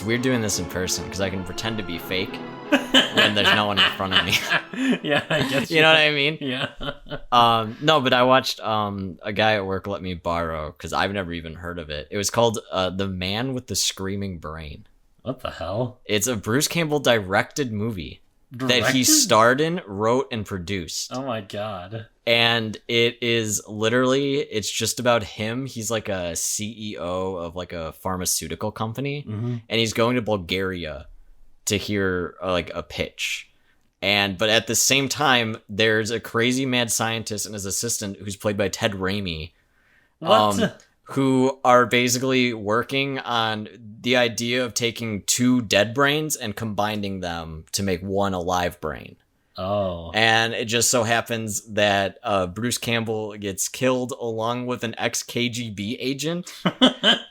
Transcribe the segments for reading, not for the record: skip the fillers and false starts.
It's weird doing this in person because I can pretend to be fake when there's no one in front of me. Yeah, I guess. You know what I mean? Yeah. No, but I watched a guy at work let me borrow because I've never even heard of it. It was called The Man with the Screaming Brain. What the hell? It's a Bruce Campbell directed movie that he Directed? starred in, wrote, and produced. Oh my god. And it is literally, it's just about him. He's like a CEO of like a pharmaceutical company, Mm-hmm. and he's going to Bulgaria to hear like a pitch. But at the same time, there's a crazy mad scientist and his assistant who's played by Ted Raimi. What? Who are basically working on the idea of taking two dead brains and combining them to make one alive brain. Oh. And it just so happens that Bruce Campbell gets killed along with an ex-KGB agent,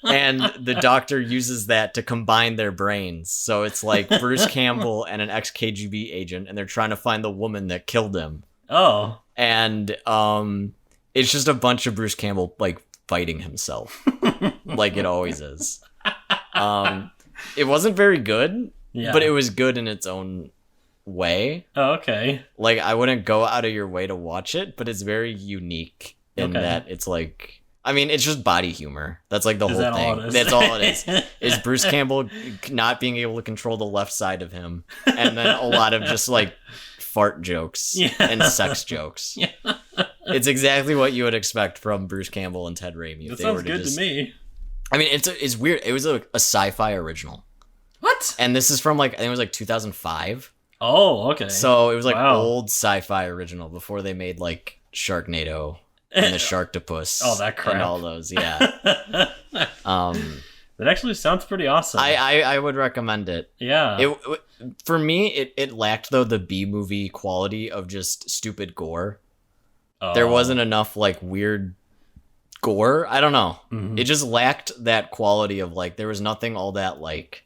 and the doctor uses that to combine their brains. So it's like Bruce Campbell and an ex-KGB agent, and they're trying to find the woman that killed him. Oh. And it's just a bunch of Bruce Campbell like fighting himself, like it always is. It wasn't very good, Yeah. but it was good in its own way. Oh, okay. Like, I wouldn't go out of your way to watch it, but it's very unique in Okay. that it's like, I mean, it's just body humor. That's like the Is whole that all thing. it is? That's all it is Bruce Campbell not being able to control the left side of him, and then a lot of just like fart jokes Yeah. and sex jokes. Yeah. It's exactly what you would expect from Bruce Campbell and Ted Raimi. That sounds good to me. I mean, it's weird. It was a sci-fi original. What? And this is from like, I think it was like 2005. Oh, okay. So it was like Wow. old sci-fi original before they made like Sharknado and the Sharktopus. Oh, that crap. And all those, yeah. That actually sounds pretty awesome. I would recommend it. Yeah. For me, it lacked though the B-movie quality of just stupid gore. Oh. There wasn't enough like weird gore. I don't know. Mhm. It just lacked that quality of like, there was nothing all that like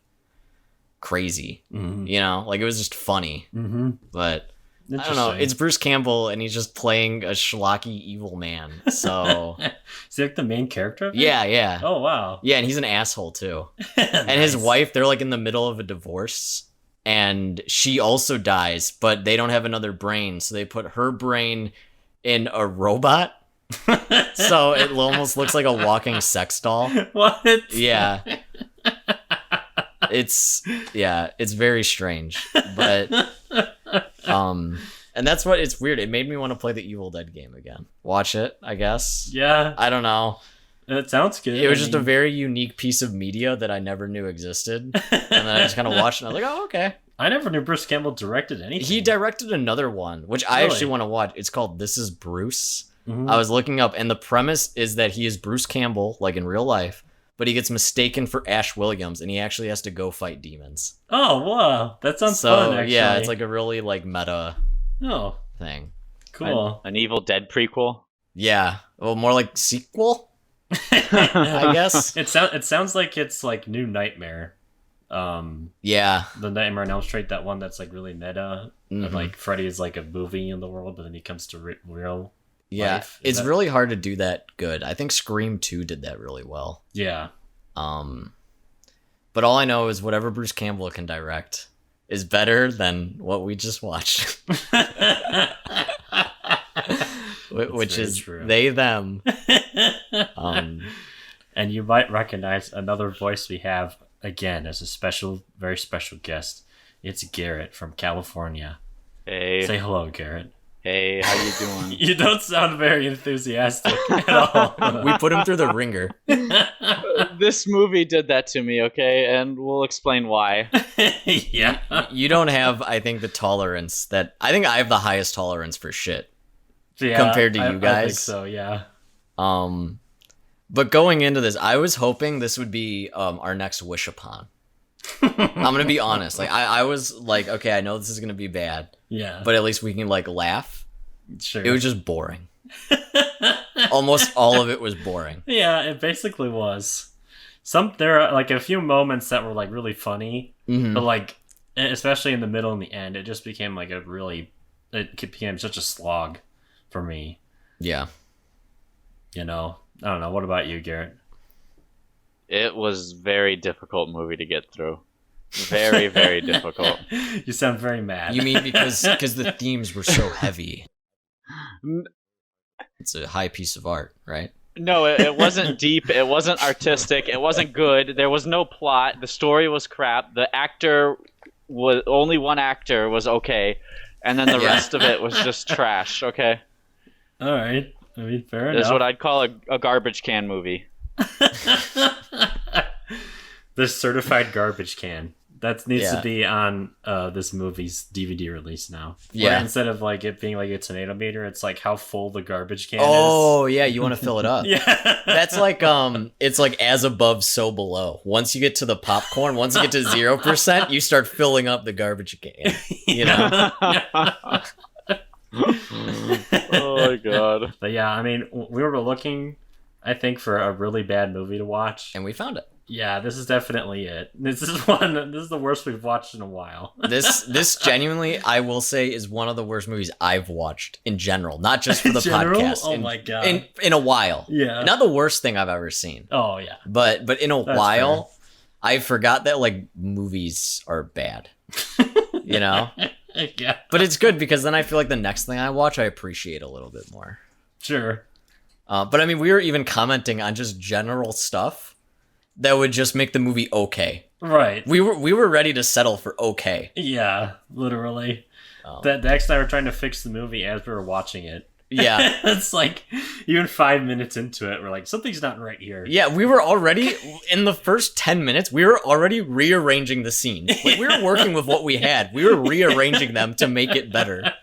crazy, Mhm. you know, like it was just funny, Mm-hmm. but I don't know. It's Bruce Campbell and he's just playing a schlocky evil man. So Is he like the main character of it? yeah. Oh, wow. Yeah, and he's an asshole too. And his wife, they're like in the middle of a divorce and she also dies, but they don't have another brain. So they put her brain in a robot. So it almost looks like a walking sex doll. What? Yeah. It's very strange. But and that's what it's weird. It made me want to play the Evil Dead game again. Watch it, I guess. Yeah. I don't know. It sounds good. It was just a very unique piece of media that I never knew existed. And then I just kind of watched it and I was like, oh, okay. I never knew Bruce Campbell directed anything. He directed another one, which I Really? actually want to watch. It's called This Is Bruce. Mhm. I was looking up, and the premise is that he is Bruce Campbell, like in real life, but he gets mistaken for Ash Williams, and he actually has to go fight demons. Oh, wow. That sounds So, fun, actually. yeah, it's like a really, like, meta Oh, thing. cool. An Evil Dead prequel. Yeah. Well, more like sequel, I guess. It sounds like it's like New Nightmare. Yeah. The Nightmare on Elm Street, that one that's like really meta. Mhm. And, like Freddy is like a movie in the world, but then he comes to real Yeah. life. Is It's that- really hard to do that good. I think Scream 2 did that really well. Yeah. But all I know is whatever Bruce Campbell can direct is better than what we just watched. Which very is true. they, them. And you might recognize another voice we have again as a special, very special guest. It's Garrett from California. Hey, Say hello, Garrett. hey, how you doing? You don't sound very enthusiastic at all. We put him through the ringer. This movie did that to me, okay? And we'll explain why. Yeah. You don't have, I think, the tolerance that I think I have the highest tolerance for shit. Yeah, Compared to you I think guys. so, yeah. But going into this, I was hoping this would be our next wish upon. I'm gonna be honest. Like I was like, okay, I know this is gonna be bad, Yeah. but at least we can like laugh. sure. It was just boring. Almost all of it was boring. Yeah, it basically was. There are like a few moments that were like really funny, Mhm. but like especially in the middle and the end, it just became like it became such a slog for me. Yeah. You know, I don't know. What about you, Garrett? It was very difficult movie to get through. Very, very difficult. You sound very mad. You mean because the themes were so heavy? It's a high piece of art, right? No, it wasn't deep. It wasn't artistic. It wasn't good. There was no plot. The story was crap. The actor was only one actor was okay, and then the rest of it was just trash. Okay, All right. I mean, fair enough. this is what I'd call a garbage can movie. The certified garbage can. That needs Yeah. to be on this movie's DVD release now. Yeah. Where instead of like it being like a tomato meter, it's like how full the garbage can is. Oh yeah, you want to fill it up. Yeah. That's like it's like as above, so below. Once you get to the popcorn, once you get to 0%, you start filling up the garbage can. You know. Oh my god. But yeah, I mean, we were looking, I think, for a really bad movie to watch. And we found it. Yeah, this is definitely it. This is the worst we've watched in a while. This genuinely, I will say, is one of the worst movies I've watched in general, not just for the podcast. Oh my god. In a while. Yeah. Not the worst thing I've ever seen. Oh yeah. But in a That's while, I forgot that like movies are bad. You know? Yeah. But it's good because then I feel like the next thing I watch, I appreciate a little bit more. Sure. But I mean, we were even commenting on just general stuff that would just make the movie okay. Right. We were ready to settle for okay. Yeah, literally. Dax and I were trying to fix the movie as we were watching it. Yeah. It's like, even 5 minutes into it, we're like, something's not right here. Yeah, we were already, in the first 10 minutes, we were already rearranging the scenes. Like, we were working with what we had. We were rearranging them to make it better.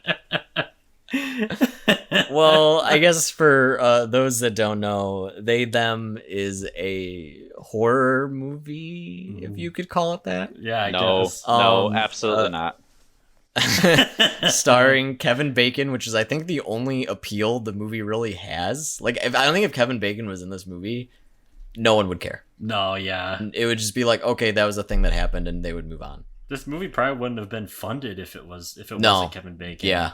Well, I guess for those that don't know, They Them is a horror movie, if you could call it that. Yeah, I No, guess. no, absolutely not. Starring Kevin Bacon, which is, I think, the only appeal the movie really has. Like, I don't think if Kevin Bacon was in this movie, no one would care. No, yeah. It would just be like, okay, that was a thing that happened, and they would move on. This movie probably wouldn't have been funded if it wasn't Kevin Bacon. Yeah.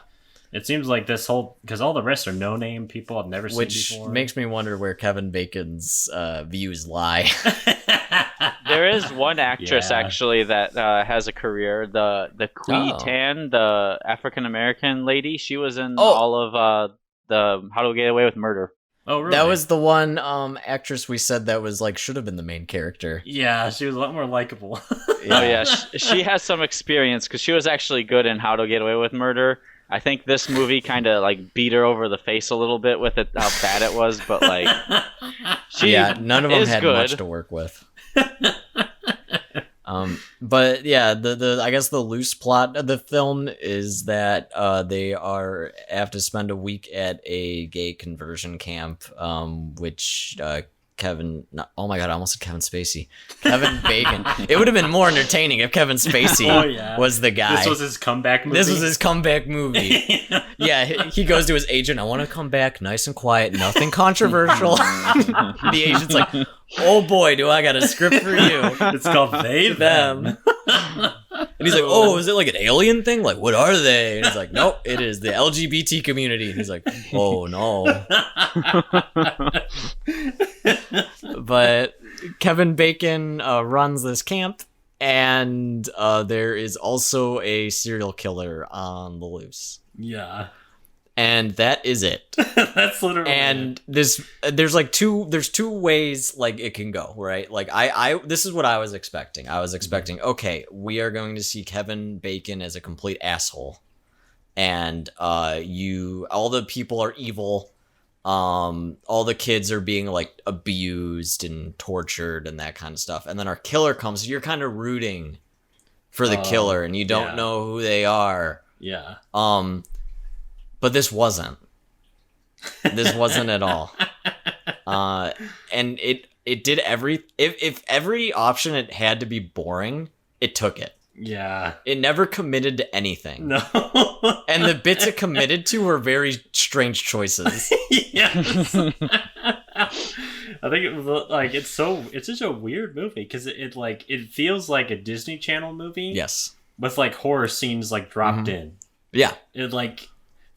It seems like this whole, because all the rest are no-name people I've never seen before. Which makes me wonder where Kevin Bacon's views lie. There is one actress Yeah. actually that has a career. The Kui Tan, the African American lady. She was in all of the How to Get Away with Murder. Oh, really? That was the one actress we said that was like should have been the main character. Yeah, she was a lot more likable. Oh yeah, she has some experience because she was actually good in How to Get Away with Murder. I think this movie kind of like beat her over the face a little bit with it, how bad it was, but like, None of them is had good. much to work with. But yeah, the I guess the loose plot of the film is that they have to spend a week at a gay conversion camp, which oh my god, I almost said Kevin Spacey. Kevin Bacon. It would have been more entertaining if Kevin Spacey was the guy. This was his comeback movie? This was his comeback movie. Yeah, he goes to his agent, I want to come back nice and quiet, nothing controversial. The agent's like, oh boy, do I got a script for you. It's called They Them. And he's like, oh, is it like an alien thing? Like, what are they? And he's like, nope, it is the LGBT community. And he's like, oh no. But Kevin Bacon runs this camp, and there is also a serial killer on the loose. Yeah. And that is it. That's literally and there's two ways like it can go, right? Like this is what I was expecting. I was expecting, okay, we are going to see Kevin Bacon as a complete asshole, and all the people are evil, all the kids are being like abused and tortured and that kind of stuff, and then our killer comes, you're kind of rooting for the killer, and you don't know who they are. Yeah. But this wasn't. This wasn't at all. And it did if every option it had to be boring, it took it. Yeah. It never committed to anything. No. And the bits it committed to were very strange choices. Yes. I think it was like it's such a weird movie because it feels like a Disney Channel movie. Yes. With like horror scenes like dropped in. Yeah. It like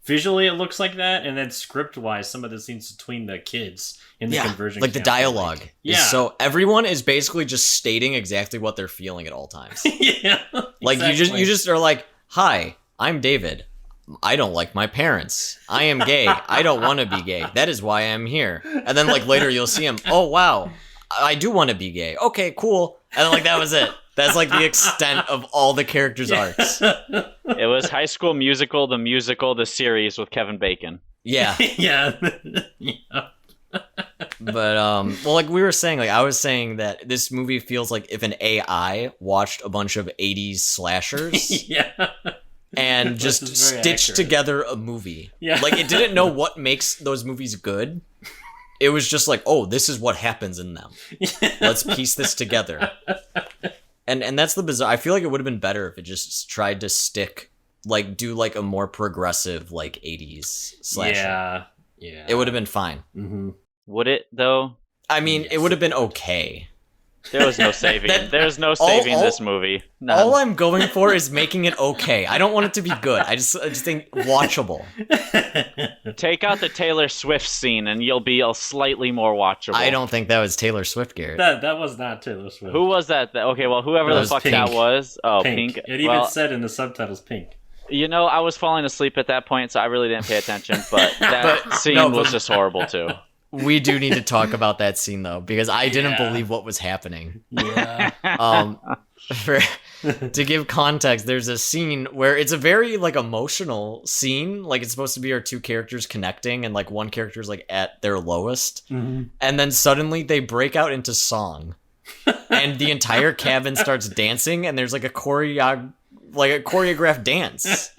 visually it looks like that, and then script wise, some of the scenes between the kids in the conversion like the camp, dialogue. Yeah. So everyone is basically just stating exactly what they're feeling at all times. Yeah. Like exactly. you just are like, "Hi, I'm David. I don't like my parents. I am gay. I don't want to be gay. That is why I'm here." And then like later you'll see him, "Oh wow, I do want to be gay. Okay, cool." And then like that was it. That's like the extent of all the characters' arcs. It was High School Musical, the series with Kevin Bacon. Yeah. Yeah. Yeah. But well, like we were saying, like I was saying that this movie feels like if an AI watched a bunch of 80s slashers Yeah. and just This is very stitched accurate. together a movie. Yeah. Like it didn't know what makes those movies good. It was just like, "Oh, this is what happens in them. Let's piece this together." And that's the bizarre. I feel like it would have been better if it just tried to do like a more progressive like 80s slasher. Yeah. Yeah. It would have been fine. Mm-hmm. Would it though? I mean, Yes. it would have been okay. There was no saving. There's no saving this movie. None. All I'm going for is making it okay. I don't want it to be good. I just think watchable. Take out the Taylor Swift scene, and you'll be a slightly more watchable. I don't think that was Taylor Swift, Garrett. That was not Taylor Swift. Who was that? Okay, well, whoever That the was fuck Pink. that was. Oh, Pink. Pink. It even Well, said in the subtitles Pink. you know, I was falling asleep at that point, so I really didn't pay attention. But that scene was just horrible too. We do need to talk about that scene though, because I didn't Yeah. believe what was happening. Yeah. To give context, there's a scene where it's a very like emotional scene. Like it's supposed to be our two characters connecting, and like one character's like at their lowest, Mm-hmm. and then suddenly they break out into song, and the entire cabin starts dancing, and there's like a choreographed dance.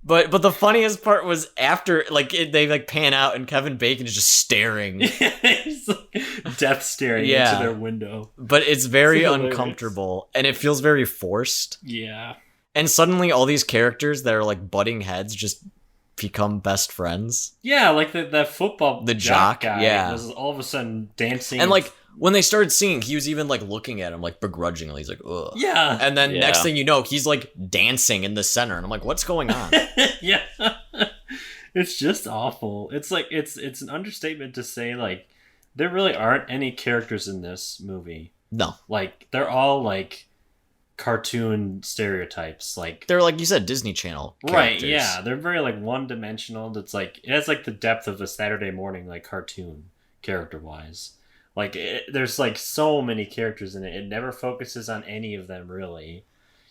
But the funniest part was after like they like pan out and Kevin Bacon is just staring. He's like death staring Yeah. into their window. But it's very It's hilarious. uncomfortable and it feels very forced. Yeah. And suddenly all these characters that are like butting heads just become best friends. Yeah, like that football The jock, guy yeah. was all of a sudden dancing. And like when they started singing, he was even like looking at him like begrudgingly. He's like, ugh. yeah. And then Yeah. next thing you know, he's like dancing in the center. And I'm like, what's going on? Yeah. It's just awful. It's like it's an understatement to say like there really aren't any characters in this movie. No. Like they're all like cartoon stereotypes. Like They're like you said, Disney Channel right, characters. yeah. They're very like one dimensional. That's like it has like the depth of a Saturday morning like cartoon character wise. Like there's like so many characters in it. It never focuses on any of them really.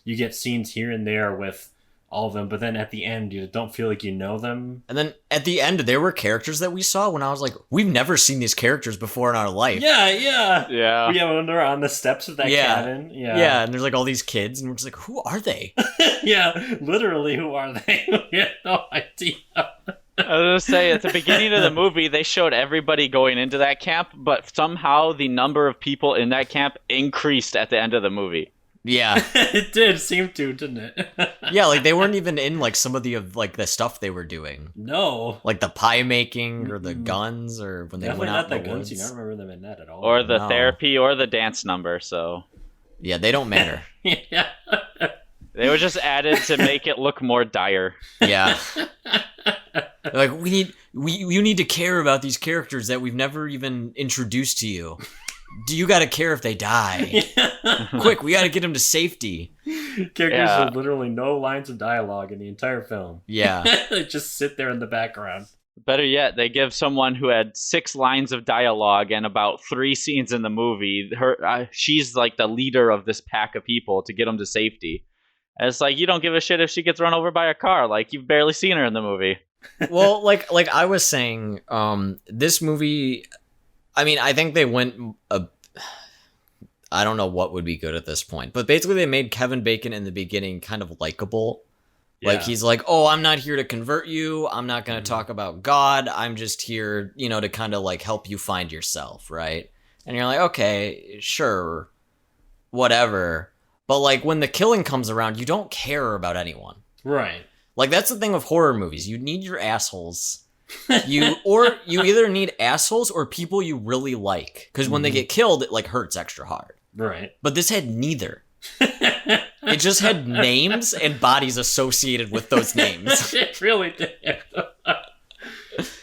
You get scenes here and there with all of them, but then at the end you don't feel like you know them. And then at the end, there were characters that we saw when I was like, we've never seen these characters before in our life. Yeah, yeah. Yeah. Yeah, when they're on the steps of that Yeah. cabin. Yeah. Yeah, and there's like all these kids, and we're just like, who are they? Yeah, literally, who are they? We have no idea. I was gonna say at the beginning of the movie they showed everybody going into that camp, but somehow the number of people in that camp increased at the end of the movie. Yeah. It did seem to, didn't it? Yeah, like they weren't even in like some of the like the stuff they were doing. No. Like the pie making or the guns or when they Definitely went out not in the the guns. woods. You don't remember them in that at all. Or the No. therapy or the dance number, so Yeah, they don't matter. Yeah. they were just added to make it look more dire. Yeah. They're like you need to care about these characters that we've never even introduced to you. Do you got to care if they die? Quick, we got to get them to safety. Characters Yeah. with literally no lines of dialogue in the entire film. Yeah. They just sit there in the background. Better yet, they give someone who had 6 lines of dialogue and about 3 scenes in the movie. She's like the leader of this pack of people to get them to safety. And it's like you don't give a shit if she gets run over by a car. Like you've barely seen her in the movie. Well, like I was saying, this movie, I mean, I think they went I don't know what would be good at this point, but basically they made Kevin Bacon in the beginning kind of likable. Like Yeah. he's like, oh, I'm not here to convert you. I'm not going to talk about God. I'm just here, to kind of like help you find yourself, right? And you're like, okay, sure, whatever. But like when the killing comes around, you don't care about anyone. Right. Like that's the thing with horror movies. You need your assholes. You either need assholes or people you really like. Because when they get killed, it like hurts extra hard. Right. But this had neither. It just had names and bodies associated with those names. It really did.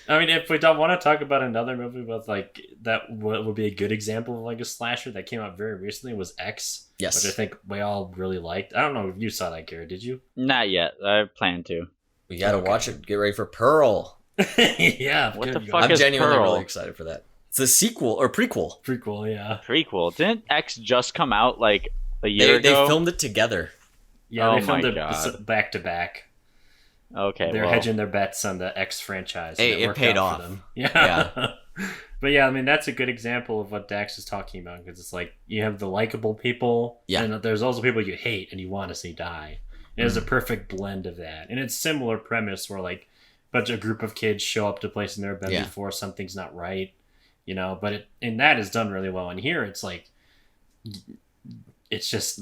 I mean, if we don't want to talk about another movie with like that, what would be a good example of like a slasher that came out very recently was X. Yes. Which I think we all really liked. I don't know if you saw that, Garrett. Did you? Not yet. I plan to. We gotta watch it. Get ready for Pearl. Yeah. What the good fuck I'm is genuinely Pearl? really excited for that. It's a sequel or prequel. Prequel, yeah. Prequel. Didn't X just come out like a They year ago? filmed it together. Yeah, Oh they filmed my it God. back to back. Okay, They're well, hedging their bets on the X franchise. Hey, and it worked paid out for off. them. Yeah. But yeah, I mean, that's a good example of what Dax is talking about, because it's like you have the likable people, Yeah. and there's also people you hate and you want to see die. And it's a perfect blend of that. And it's similar premise where like a group of kids show up to a place and they've been Yeah. before, something's not right, you know, and that is done really well. And here it's like, it's just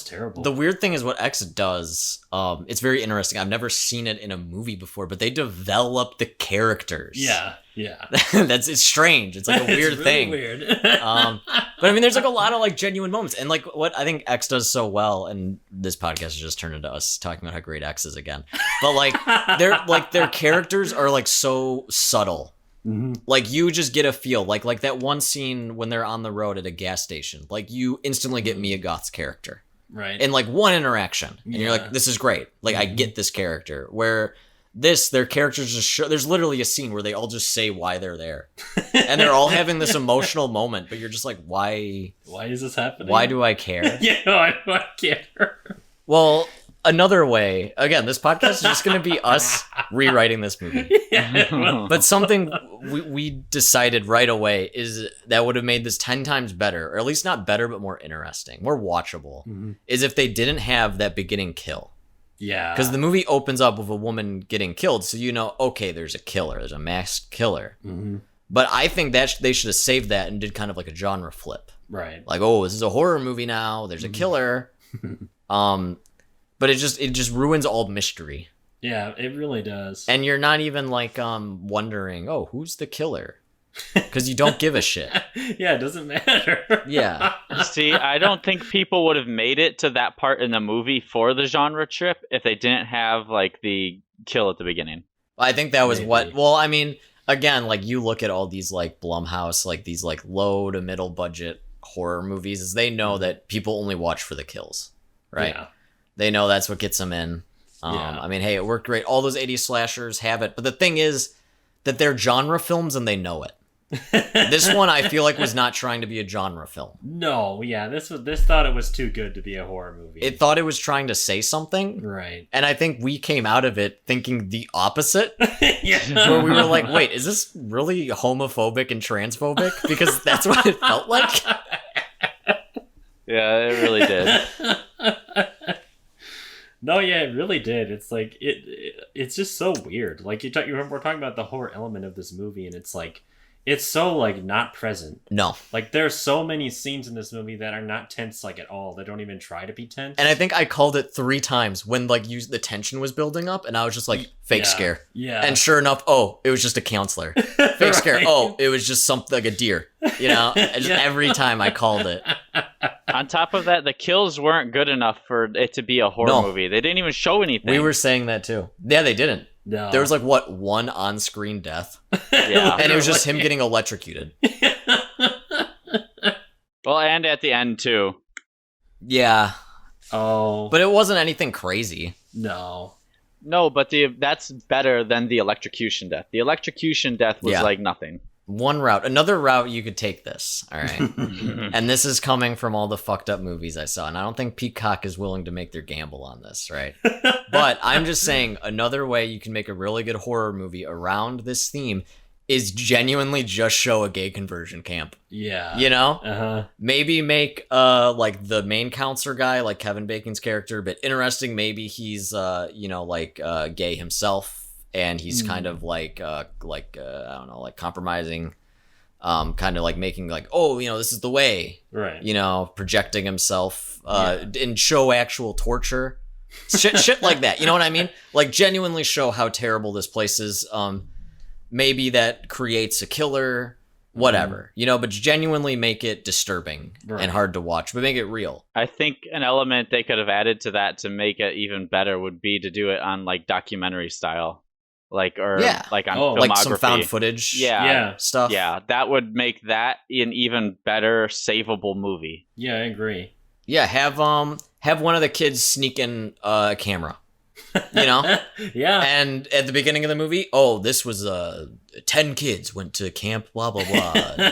terrible. The weird thing is what X does, it's very interesting. I've never seen it in a movie before, but they develop the characters. Yeah. It's strange. It's like a weird It's really thing. Weird. But I mean, there's like a lot of like genuine moments, and like what I think X does so well, and this podcast has just turned into us talking about how great X is again. But like their characters are like so subtle. Mm-hmm. Like you just get a feel like that one scene when they're on the road at a gas station. Like you instantly get Mia Goth's character. Right. In like one interaction, and you're like, this is great. Like I get this character. Where their characters just show. There's literally a scene where they all just say why they're there, and they're all having this emotional moment. But you're just like, why? Why is this happening? Why do I care? Yeah, why do I care? Well, another way. Again, this podcast is just going to be us rewriting this movie. Yeah, well, But something we decided right away is that would have made this 10 times better, or at least not better, but more interesting, more watchable, is if they didn't have that beginning kill. yeah. Because the movie opens up with a woman getting killed, so you know, okay, there's a killer, there's a masked killer. Mm-hmm. But I think that they should have saved that and did kind of like a genre flip. Right. Like, oh, this is a horror movie now, there's a killer. But it just ruins all mystery. Yeah, it really does. And you're not even like wondering, oh, who's the killer? Because you don't give a shit. Yeah, it doesn't matter. Yeah. see, I don't think people would have made it to that part in the movie for the genre trip if they didn't have like the kill at the beginning. I think that was Maybe. what. Well, I mean, again, like you look at all these like Blumhouse, like these like low to middle budget horror movies, is they know that people only watch for the kills, right? Yeah. They know that's what gets them in. Yeah. I mean, hey, it worked great. All those 80s slashers have it. But the thing is that they're genre films and they know it. This one, I feel like, was not trying to be a genre film. No, yeah, this thought it was too good to be a horror movie. It thought it was trying to say something. Right. And I think we came out of it thinking the opposite. Yeah. Where we were like, wait, is this really homophobic and transphobic? Because that's what it felt like. Yeah, it really did. No, yeah, it really did. It's like it's just so weird. Like we're talking about the horror element of this movie, and it's like it's so like not present. No. Like there's so many scenes in this movie that are not tense like at all. They don't even try to be tense. And I think I called it 3 times when like the tension was building up, and I was just like, fake scare. Yeah. And sure enough, oh, it was just a counselor. Fake scare. Right. Oh, it was just something like a deer. You know? And just every time I called it. On top of that, the kills weren't good enough for it to be a horror movie. They didn't even show anything. We were saying that too. Yeah, they didn't. No. There was like one on-screen death, Yeah. and it was just him getting electrocuted. Well, and at the end too. Yeah, Oh. but it wasn't anything crazy. no. No, but that's better than the electrocution death. The electrocution death was like nothing. One route, another route you could take this. All right, and this is coming from all the fucked up movies I saw, and I don't think Peacock is willing to make their gamble on this, right? But I'm just saying, another way you can make a really good horror movie around this theme is genuinely just show a gay conversion camp. Yeah. You know? Uh-huh. Maybe make like the main counselor guy, like Kevin Bacon's character, but interesting. Maybe he's gay himself, and he's kind of like I don't know, like compromising, kind of like making like, oh, you know, this is the way, Right. you know, projecting himself and show actual torture. shit like that, you know what I mean? Like genuinely show how terrible this place is. Maybe that creates a killer, whatever, but genuinely make it disturbing and hard to watch, but make it real. I think an element they could have added to that to make it even better would be to do it on like documentary style, like on filmography, like some found footage, stuff. Yeah, that would make that an even better savable movie. Yeah, I agree. Yeah, have one of the kids sneak in a camera. Yeah. And at the beginning of the movie, this was 10 kids went to camp, blah blah blah.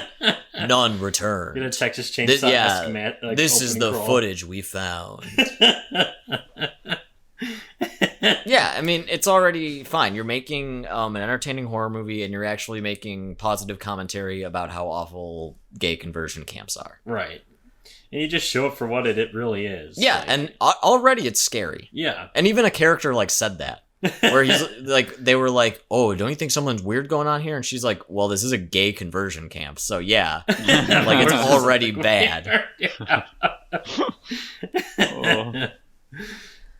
None returned. Get a Texas Chainsaw. This is the footage we found. Yeah, I mean, it's already fine. You're making an entertaining horror movie, and you're actually making positive commentary about how awful gay conversion camps are. Right. And you just show it for what it really is. Yeah, and already it's scary. Yeah. And even a character said that. Where he's they were like, "Oh, don't you think something's weird going on here?" And she's like, "Well, this is a gay conversion camp, so yeah, it's already bad."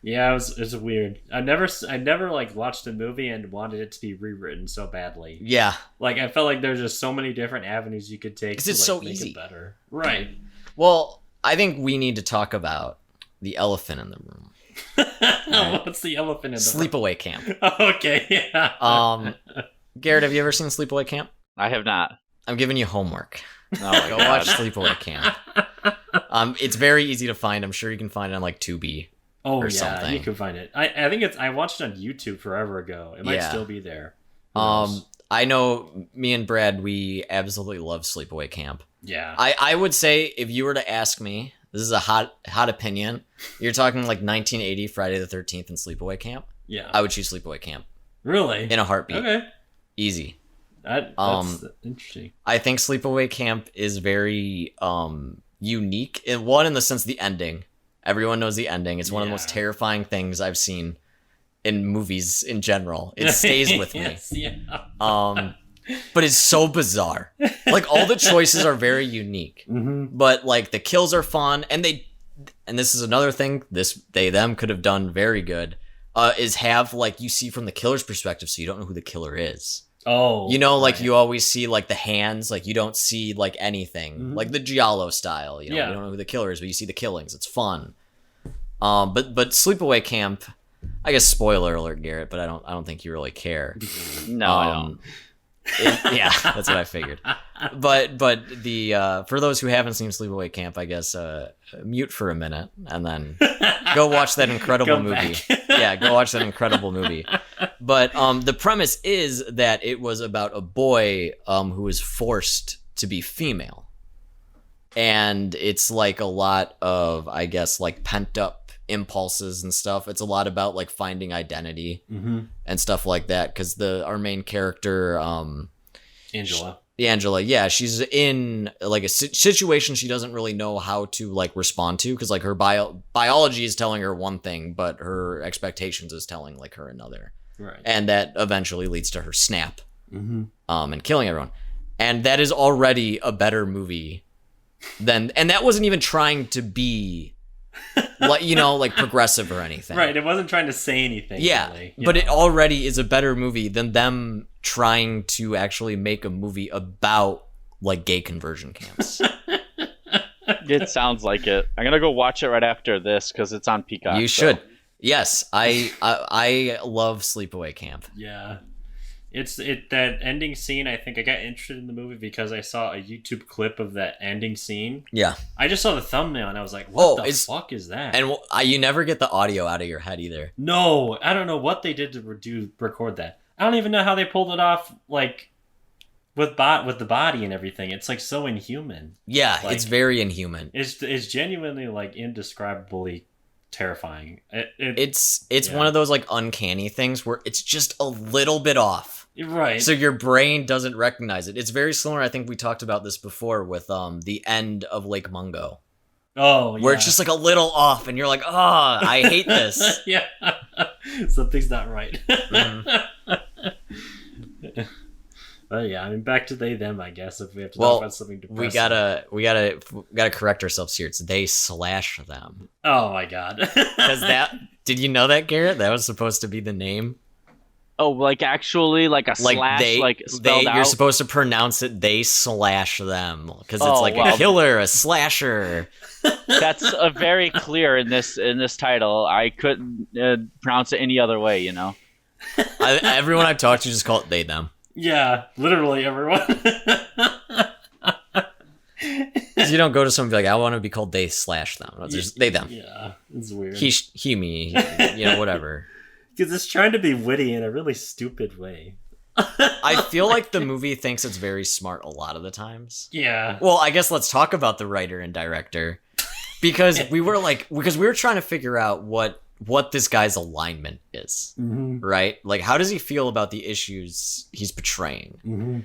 Yeah, it was weird. I never watched a movie and wanted it to be rewritten so badly. Yeah, I felt like there's just so many different avenues you could take. 'Cause it's so make easy. it better. Right. Well, I think we need to talk about the elephant in the room. What's the elephant in the room? Sleepaway Camp. Okay, yeah. Garrett, have you ever seen Sleepaway Camp? I have not. I'm giving you homework. Oh, Go watch Sleepaway Camp. It's very easy to find. I'm sure you can find it on Tubi. Or yeah, something. You can find it. I think I watched it on YouTube forever ago. It might still be there. I know me and Brad, we absolutely love Sleepaway Camp. Yeah. I would say if you were to ask me, this is a hot opinion, you're talking 1980 Friday the 13th and Sleepaway Camp. Yeah. I would choose Sleepaway Camp. Really? In a heartbeat. Okay. Easy. That's interesting. I think Sleepaway Camp is very unique. In the sense the ending. Everyone knows the ending. It's one of the most terrifying things I've seen in movies in general. It stays with me. Yeah. But it's so bizarre. All the choices are very unique. Mm-hmm. But the kills are fun, and this is another thing them could have done very good. Is have you see from the killer's perspective, so you don't know who the killer is. Oh, you always see the hands, you don't see anything, Mm-hmm. the Giallo style. You don't know who the killer is, but you see the killings. It's fun. But Sleepaway Camp, I guess spoiler alert, Garrett, but I don't think you really care. No, I don't. Yeah, that's what I figured. But the for those who haven't seen Sleepaway Camp, I guess mute for a minute and then go watch that incredible movie. Yeah, go watch that incredible movie. But the premise is that it was about a boy who was forced to be female, and it's a lot of, I guess, pent up impulses and stuff. It's a lot about finding identity and stuff like that, because our main character Angela, yeah, she's in a situation she doesn't really know how to respond to, because her biology is telling her one thing, but her expectations is telling her another, right? And that eventually leads to her snap and killing everyone. And that is already a better movie and that wasn't even trying to be progressive or anything. Right, it wasn't trying to say anything. Yeah, really, but it already is a better movie than them trying to actually make a movie about gay conversion camps. It sounds like it. I'm gonna go watch it right after this because it's on Peacock. You should. Yes, I love Sleepaway Camp. Yeah. That ending scene, I think I got interested in the movie because I saw a YouTube clip of that ending scene. Yeah. I just saw the thumbnail and I was like, what the fuck is that? And you never get the audio out of your head either. No, I don't know what they did to record that. I don't even know how they pulled it off, with the body and everything. It's so inhuman. Yeah, it's very inhuman. It's genuinely indescribably terrifying. It's one of those uncanny things where it's just a little bit off. Right. So your brain doesn't recognize it. It's very similar. I think we talked about this before with the end of Lake Mungo. Oh, yeah. Where it's just a little off and you're like, I hate this. Yeah. Something's not right. Mm-hmm. But yeah, I mean, back to they, them, I guess, if we have to talk about something depressing. We gotta correct ourselves here. It's they slash them. Oh my god. Because did you know that, Garrett? That was supposed to be the name Oh, like actually, like a Like slash, like spelled out. you're supposed to pronounce it they slash them because it's Oh, like well. a killer, a slasher. That's very clear in this title. I couldn't pronounce it any other way, you know. Everyone I've talked to just call it they them. Yeah, literally everyone. 'Cause you don't go to someone and be like, I want to be called they slash them. No, it's just they them. Yeah, it's weird. He me, whatever. Because it's trying to be witty in a really stupid way. I feel like the movie thinks it's very smart a lot of the times. Yeah. Well, I guess let's talk about the writer and director. Because we were trying to figure out what this guy's alignment is. Mm-hmm. Right? Like, how does he feel about the issues he's portraying? Mm-hmm.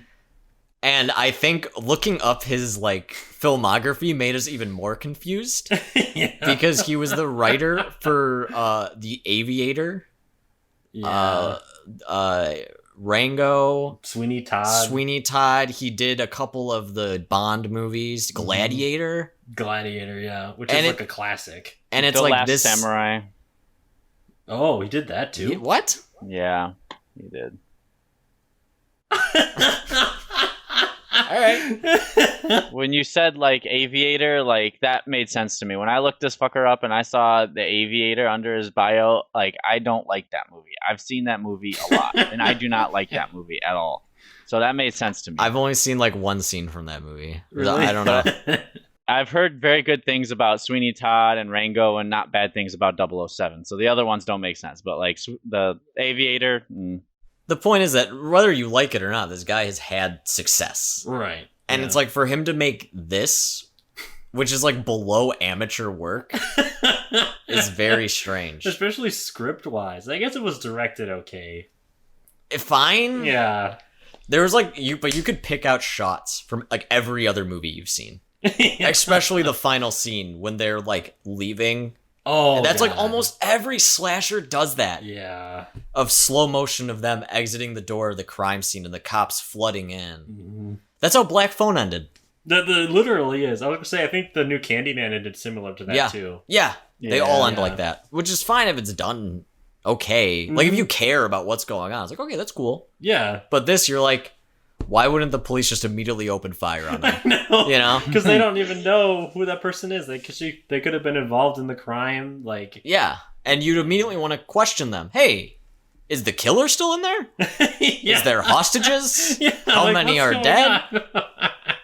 And I think looking up his like filmography made us even more confused. Yeah. Because he was the writer for The Aviator, Yeah. Rango, Sweeney Todd. Sweeney Todd. He did a couple of the Bond movies, Gladiator, Gladiator, yeah. Which And is it- like a classic. and it's The like Last this. Samurai. Oh, he did that too? What? Yeah, he did. All right. When you said like Aviator, like that made sense to me. When I looked this fucker up and I saw the Aviator under his bio, like I don't like that movie. I've seen that movie a lot, and I do not like that movie at all. So that made sense to me. I've only seen like one scene from that movie. Really? I don't know. I've heard very good things about Sweeney Todd and Rango, and not bad things about 007. So the other ones don't make sense, but like the Aviator. The point is that whether you like it or not, this guy has had success. Right. And yeah. it's like for him to make this, which is like below amateur work, is very strange. Especially script-wise. I guess it was directed okay. Fine. Yeah. There was like but you could pick out shots from like every other movie you've seen. Yeah. Especially the final scene when they're like leaving. Oh, And that's like God. almost every slasher does that. Yeah. Of slow motion of them exiting the door of the crime scene and the cops flooding in. Mm-hmm. That's how Black Phone ended. The literally is. I was gonna say, I think the new Candyman ended similar to that Yeah. too. Yeah, they all end Yeah. like that, which is fine if it's done okay. Like if you care about what's going on, it's like, okay, that's cool. Yeah. But this, you're like, why wouldn't the police just immediately open fire on them? No. You know? Because they don't even know who that person is. They could have been involved in the crime. Like, Yeah, and you'd immediately want to question them. Hey, is the killer still in there? yeah. Is there hostages? Yeah, How like, many what's are going dead? on?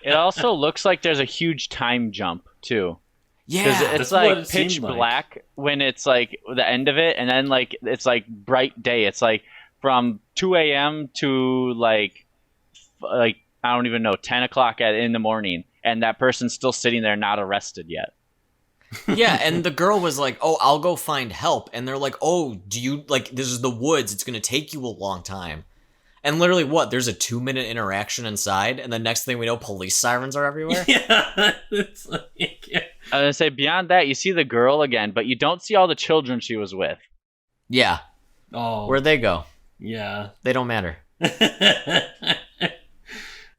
It also looks like there's a huge time jump too. Because Yeah, it's that's what like it pitch seemed like. black when it's like the end of it, and then like it's like bright day. It's like from 2 a.m. to like I don't even know 10 o'clock in the morning, and that person's still sitting there not arrested yet. yeah, and the girl was like, "Oh, I'll go find help," and they're like, "Oh, do you like this is the woods? It's gonna take you a long time." And literally, what? There's a 2-minute interaction inside, and the next thing we know, police sirens are everywhere. Yeah. It's like, yeah. I was gonna say beyond that, you see the girl again, but you don't see all the children she was with. Yeah, Oh. where'd they go? Yeah. They don't matter.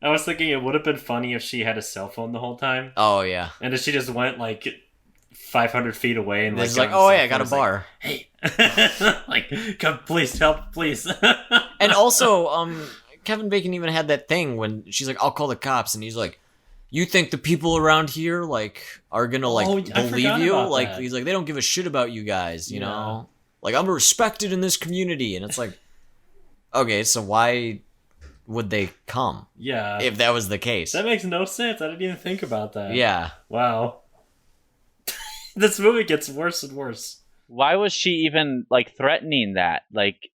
I was thinking it would have been funny if she had a cell phone the whole time, Oh yeah, and if she just went like 500 feet away and it's like, like, got on oh the yeah, I cell got a phone, bar. it's like, hey, like, come, please help, please. And also, Kevin Bacon even had that thing when she's like, "I'll call the cops," and he's like, "You think the people around here like are gonna like Oh, I believe forgot you?" about Like that. he's like, "They don't give a shit about you guys, you Yeah. know? Like I'm respected in this community," and it's like, okay, so why would they come Yeah. if that was the case? That makes no sense. I didn't even think about that. Yeah, Wow. This movie gets worse and worse. Why was she even like threatening that? Like,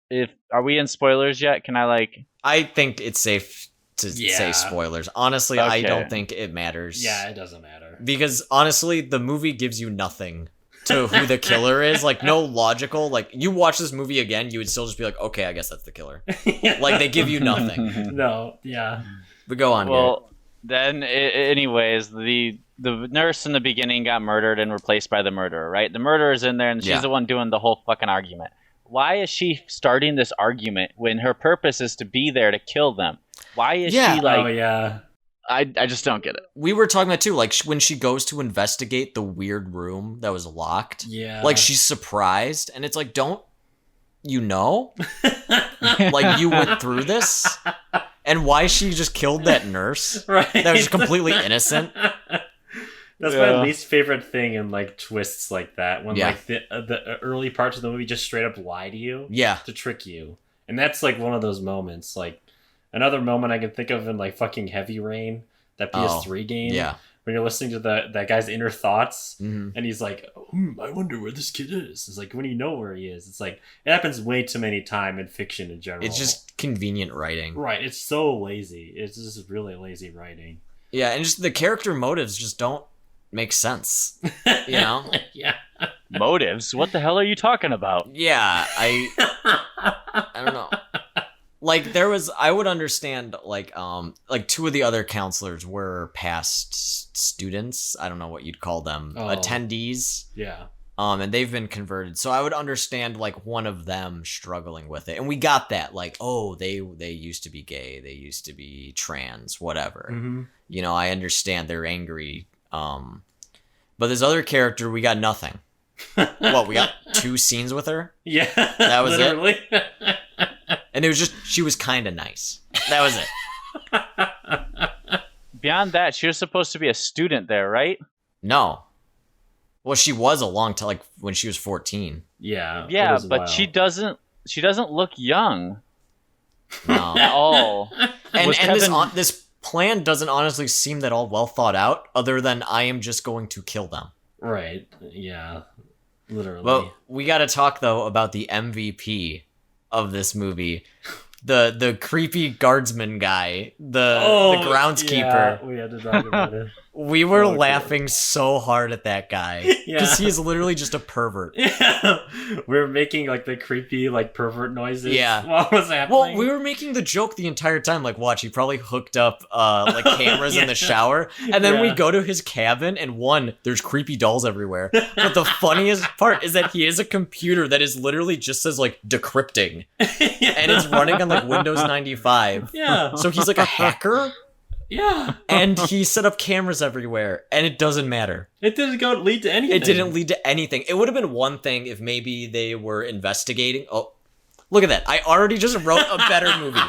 if are we in spoilers yet? Can I like? I think it's safe to Yeah. say spoilers. Honestly, I Okay. don't think it matters. Yeah, it doesn't matter. Because honestly, the movie gives you nothing to who the killer is. Like, no logical. Like, you watch this movie again, you would still just be like, okay, I guess that's the killer. Like, they give you nothing. No, yeah. But go on, Well, then, anyways, the nurse in the beginning got murdered and replaced by the murderer, right? The murderer's in there, and she's Yeah. the one doing the whole fucking argument. Why is she starting this argument when her purpose is to be there to kill them? Why is Yeah. she like? Oh, yeah. I just don't get it. We were talking about too, like when she goes to investigate the weird room that was locked. Yeah. Like she's surprised, and it's like, don't you know? Like, you went through this? And why she just killed that nurse? Right. That was completely innocent. That's my least favorite thing in like twists like that, when Yeah. like the early parts of the movie just straight up lie to you, Yeah. to trick you, and that's like one of those moments. Like another moment I can think of in like fucking Heavy Rain, that PS3 game, Yeah. when you're listening to that guy's inner thoughts, Mm-hmm. and he's like, I wonder where this kid is. It's like when you know where he is. It's like it happens way too many times in fiction in general. It's just convenient writing. right. It's so lazy. It's just really lazy writing. Yeah, and just the character motives just don't make sense. You know? Yeah. Motives? What the hell are you talking about? Yeah, I don't know. Like I would understand like two of the other counselors were past students. I don't know what you'd call them. Oh. Attendees. Yeah. And they've been converted. So I would understand like one of them struggling with it. And we got that, like, oh, they used to be gay, they used to be trans, whatever. Mm-hmm. You know, I understand they're angry. But this other character, we got nothing. What, we got 2 scenes with her? Yeah. That was literally. it. And it was just, she was kind of nice. That was it. Beyond that, she was supposed to be a student there, right? No. Well, she was a long time, like when she was 14. Yeah. Yeah, but she doesn't look young No. at all. And Was Kevin- this plan doesn't honestly seem that all well thought out, other than I am just going to kill them. Right. Yeah. Literally. But we got to talk though about the MVP of this movie, the creepy guardsman guy, the groundskeeper. Yeah, we had to talk about it. We were Oh, laughing so hard at that guy because he is literally just a pervert. Yeah. We were making like the creepy like pervert noises. Yeah. What was happening? Well, we were making the joke the entire time. Like, watch, he probably hooked up like cameras in the shower, and then we Yeah. go to his cabin, and there's creepy dolls everywhere. But the funniest part is that he has a computer that is literally just says like decrypting, and it's running on like Windows 95. Yeah. So he's like a hacker, Yeah. and he set up cameras everywhere, and it doesn't matter. It didn't lead to anything. It didn't lead to anything. It would have been one thing if maybe they were investigating. Oh, look at that. I already just wrote a better movie.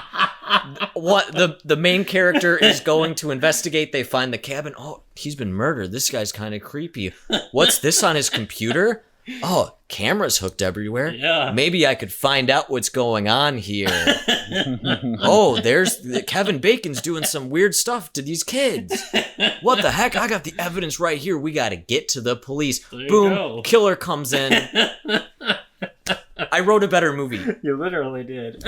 What the main character is going to investigate. They find the cabin. Oh, he's been murdered. This guy's kind of creepy. What's this on his computer? Oh, cameras hooked everywhere. Yeah. Maybe I could find out what's going on here. Oh, there's Kevin Bacon's doing some weird stuff to these kids. What the heck? I got the evidence right here. We got to get to the police. There you Boom, go. killer comes in. I wrote a better movie. You literally did.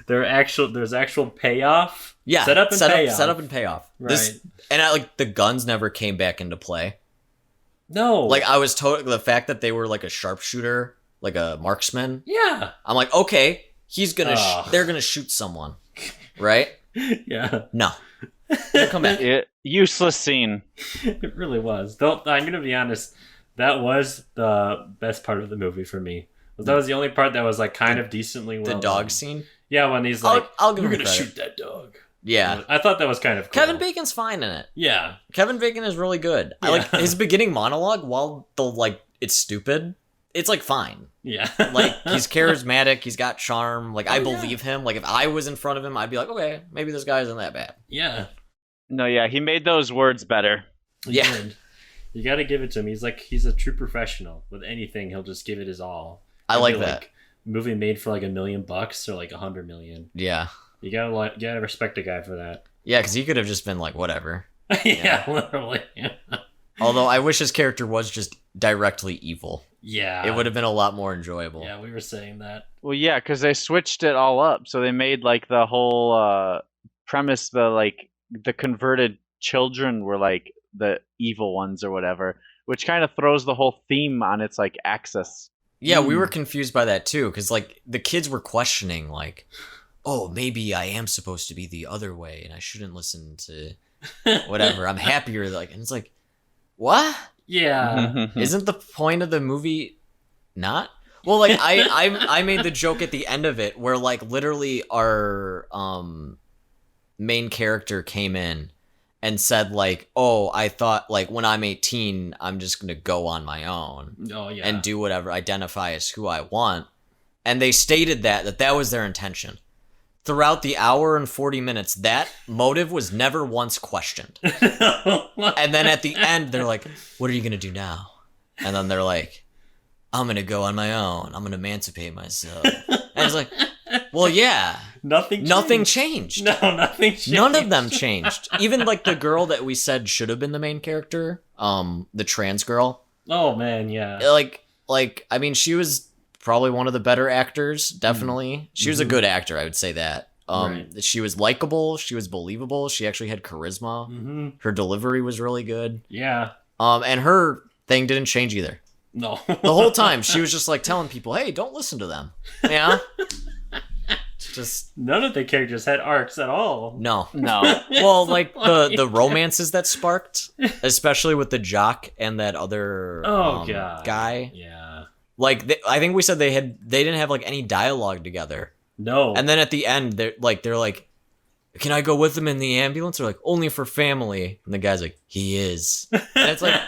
There's actual payoff. Yeah, Set up and payoff. Set up and payoff. Right. The guns never came back into play. No. Like, I was told the fact that they were like a sharpshooter, like a marksman. Yeah. I'm like, okay, they're gonna shoot someone, right? Yeah. No, they'll come back. Useless scene. It really was. Though I'm gonna be honest, that was the best part of the movie for me. That was the only part that was like kind of decently well The dog done. scene. Yeah, when he's like, I'll give "We're him gonna credit. shoot that dog." Yeah, I thought that was kind of cool. Kevin Bacon's fine in it. Yeah. Kevin Bacon is really good. I Yeah. like his beginning monologue. While it's stupid, it's like fine. Yeah. Like, he's charismatic. He's got charm. Like, I yeah. believe him. Like, if I was in front of him, I'd be like, okay, maybe this guy isn't that bad. Yeah. No, yeah, he made those words better. He Yeah. did. You got to give it to him. He's a true professional. With anything, he'll just give it his all. I like Maybe, that. Movie made for like $1 million or like $100 million. Yeah. You gotta respect a guy for that. Yeah, because he could have just been like, whatever. Yeah, literally. Although I wish his character was just directly evil. Yeah. It would have been a lot more enjoyable. Yeah, we were saying that. Well, yeah, because they switched it all up. So they made like the whole premise, the converted children were like the evil ones or whatever, which kind of throws the whole theme on its like axis. Yeah, we were confused by that too, because like the kids were questioning like, oh, maybe I am supposed to be the other way and I shouldn't listen to whatever. I'm happier. Like, and it's like, what? Yeah. Isn't the point of the movie not? Well, like I made the joke at the end of it where like literally our main character came in and said like, oh, I thought like when I'm 18, I'm just going to go on my own Oh yeah. and do whatever, identify as who I want. And they stated that was their intention. Throughout the hour and 40 minutes, that motive was never once questioned. And then at the end, they're like, what are you going to do now? And then they're like, I'm going to go on my own. I'm going to emancipate myself. And it's like, well, yeah. Nothing changed. No, nothing changed. None of them changed. Even like the girl that we said should have been the main character, the trans girl. Oh man, yeah. Like I mean, she was probably one of the better actors, definitely. She was a good actor, I would say that. Right. She was likable, she was believable, she actually had charisma. Her delivery was really good. Yeah. And her thing didn't change either. No. The whole time she was just like telling people, hey, don't listen to them. Yeah. Just none of the characters had arcs at all. no. No. Well, like the romances that sparked, especially with the jock and that other God. guy. Yeah. Like I think we said they didn't have like any dialogue together. No. And then at the end they're like, can I go with them in the ambulance? They're like, only for family. And the guy's like, he is. And it's like,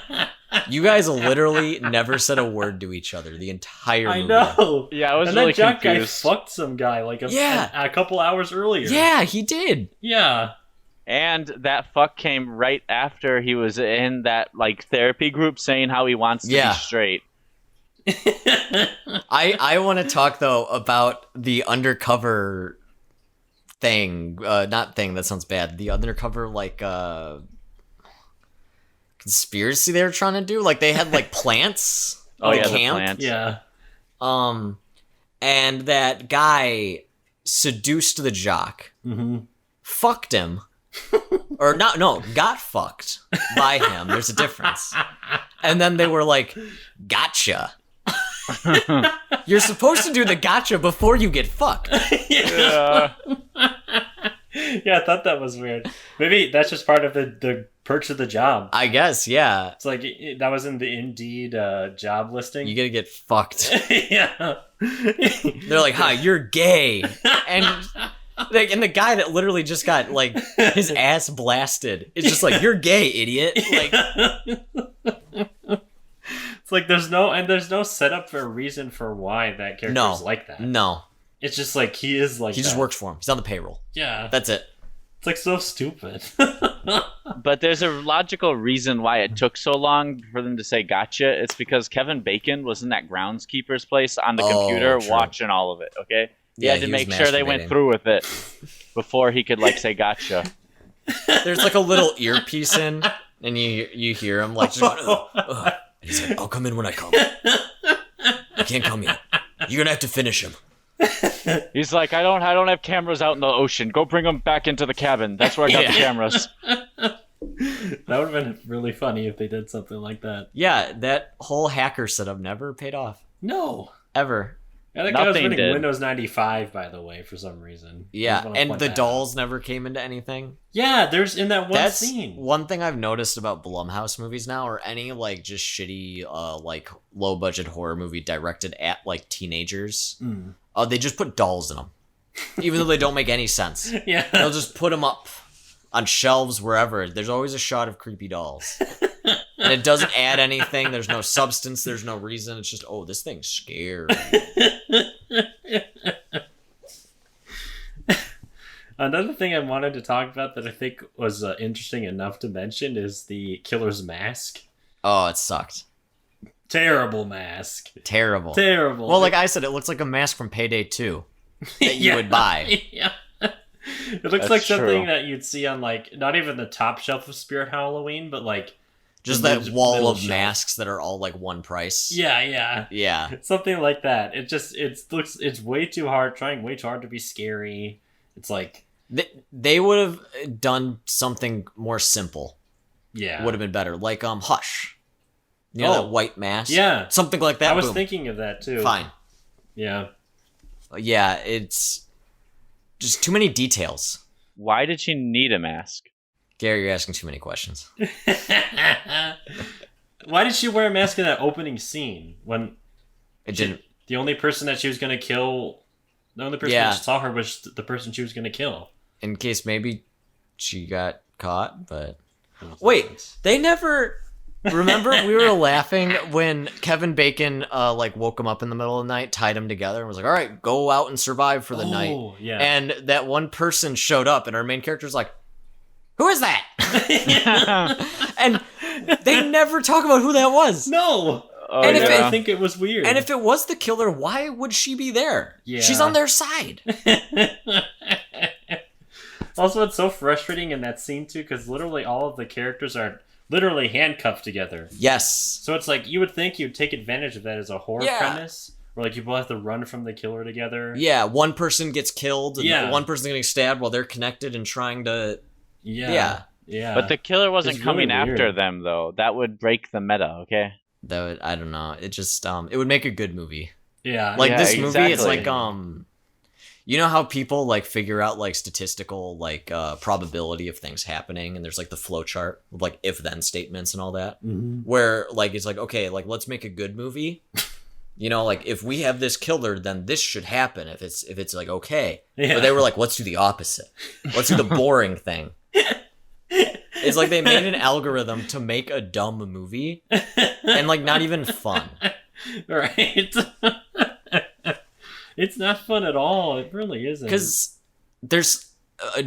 you guys literally never said a word to each other the entire movie. I know. Yeah, I was and really that jock confused. guy fucked some guy like a couple hours earlier. Yeah, he did. Yeah. And that fuck came right after he was in that like therapy group saying how he wants to be straight. I want to talk though about the undercover thing. Not thing, that sounds bad. The undercover like conspiracy they were trying to do. Like they had like plants. Oh yeah, camp. the plants. Yeah. And that guy seduced the jock, fucked him, or not? No, got fucked by him. There's a difference. And then they were like, "Gotcha." You're supposed to do the gotcha before you get fucked. Yeah. Yeah, I thought that was weird. Maybe that's just part of the perks of the job. I guess, yeah. It's like that was in the Indeed job listing. You gotta get fucked. Yeah. They're like, "Hi, you're gay," and the guy that literally just got like his ass blasted is just like, "You're gay, idiot!" Like, it's like there's no setup for a reason for why that character is like that. No, it's just like he is like he just works for him. He's on the payroll. Yeah, That's it. it's like so stupid. But there's a logical reason why it took so long for them to say gotcha. It's because Kevin Bacon was in that groundskeeper's place on the computer true. watching all of it, okay? He Yeah, had to he was make sure they went masturbating. through with it before he could like say gotcha. There's like a little earpiece in, and you hear him like, just going, "Ugh, ugh." And he's like, "I'll come in when I come. I can't come yet. You're gonna have to finish him." He's like, I don't have cameras out in the ocean. Go bring them back into the cabin. That's where I got the cameras. That would have been really funny if they did something like that. Yeah, that whole hacker setup never paid off. No. Ever. I think I was Nothing running did. Windows 95, by the way, for some reason. I Yeah, just wanna and point the that out. dolls never came into anything. Yeah, there's in that one That's scene. one thing I've noticed about Blumhouse movies now, or any like just shitty like low budget horror movie directed at like teenagers. They just put dolls in them, even though they don't make any sense. Yeah. They'll just put them up on shelves wherever. There's always a shot of creepy dolls, and it doesn't add anything. There's no substance. There's no reason. It's just, oh, this thing's scary. Another thing I wanted to talk about that I think was interesting enough to mention is the killer's mask. Oh, it sucked. Terrible mask. Terrible. Terrible. Well, like I said, it looks like a mask from Payday 2 that you would buy. Yeah. It looks That's like something true. that you'd see on like not even the top shelf of Spirit Halloween, but like Just the that wall middle of shelf. masks that are all like one price. Yeah. Yeah. Something like that. It's way too hard, trying way too hard to be scary. It's like They would have done something more simple. yeah. Would have been better. Like Hush. You know, that white mask? Yeah. Something like that. I was Boom. thinking of that too. Fine. Yeah. Yeah, it's just too many details. Why did she need a mask? Gary, you're asking too many questions. Why did she wear a mask in that opening scene when It didn't. the only person that she was going to kill, the only person Yeah. that saw her was the person she was going to kill? In case maybe she got caught, but Wait, they never... Remember, we were laughing when Kevin Bacon like woke him up in the middle of the night, tied him together, and was like, all right, go out and survive for the night. Yeah. And that one person showed up, and our main character's like, who is that? And they never talk about who that was. No. And if I think it was weird. And if it was the killer, why would she be there? Yeah. She's on their side. Also, it's so frustrating in that scene, too, because literally all of the characters are literally handcuffed together. Yes. So it's like, you would think you'd take advantage of that as a horror premise, where like you both have to run from the killer together. Yeah, one person gets killed, and one person's getting stabbed while they're connected and trying to... Yeah. But the killer wasn't It's coming really weird. after them, though. That would break the meta, okay? That would, I don't know. It just, it would make a good movie. Yeah. Like, Yeah, this movie, it's exactly. like, you know how people, like, figure out, like, statistical, like, probability of things happening, and there's, like, the flow chart with, like, if-then statements and all that? Mm-hmm. Where, like, it's like, okay, like, let's make a good movie. You know, like, if we have this killer, then this should happen if it's like, okay. Yeah. But they were like, let's do the opposite. Let's do the boring thing. It's like they made an algorithm to make a dumb movie and, like, not even fun. Right. It's not fun at all. It really isn't. Because there's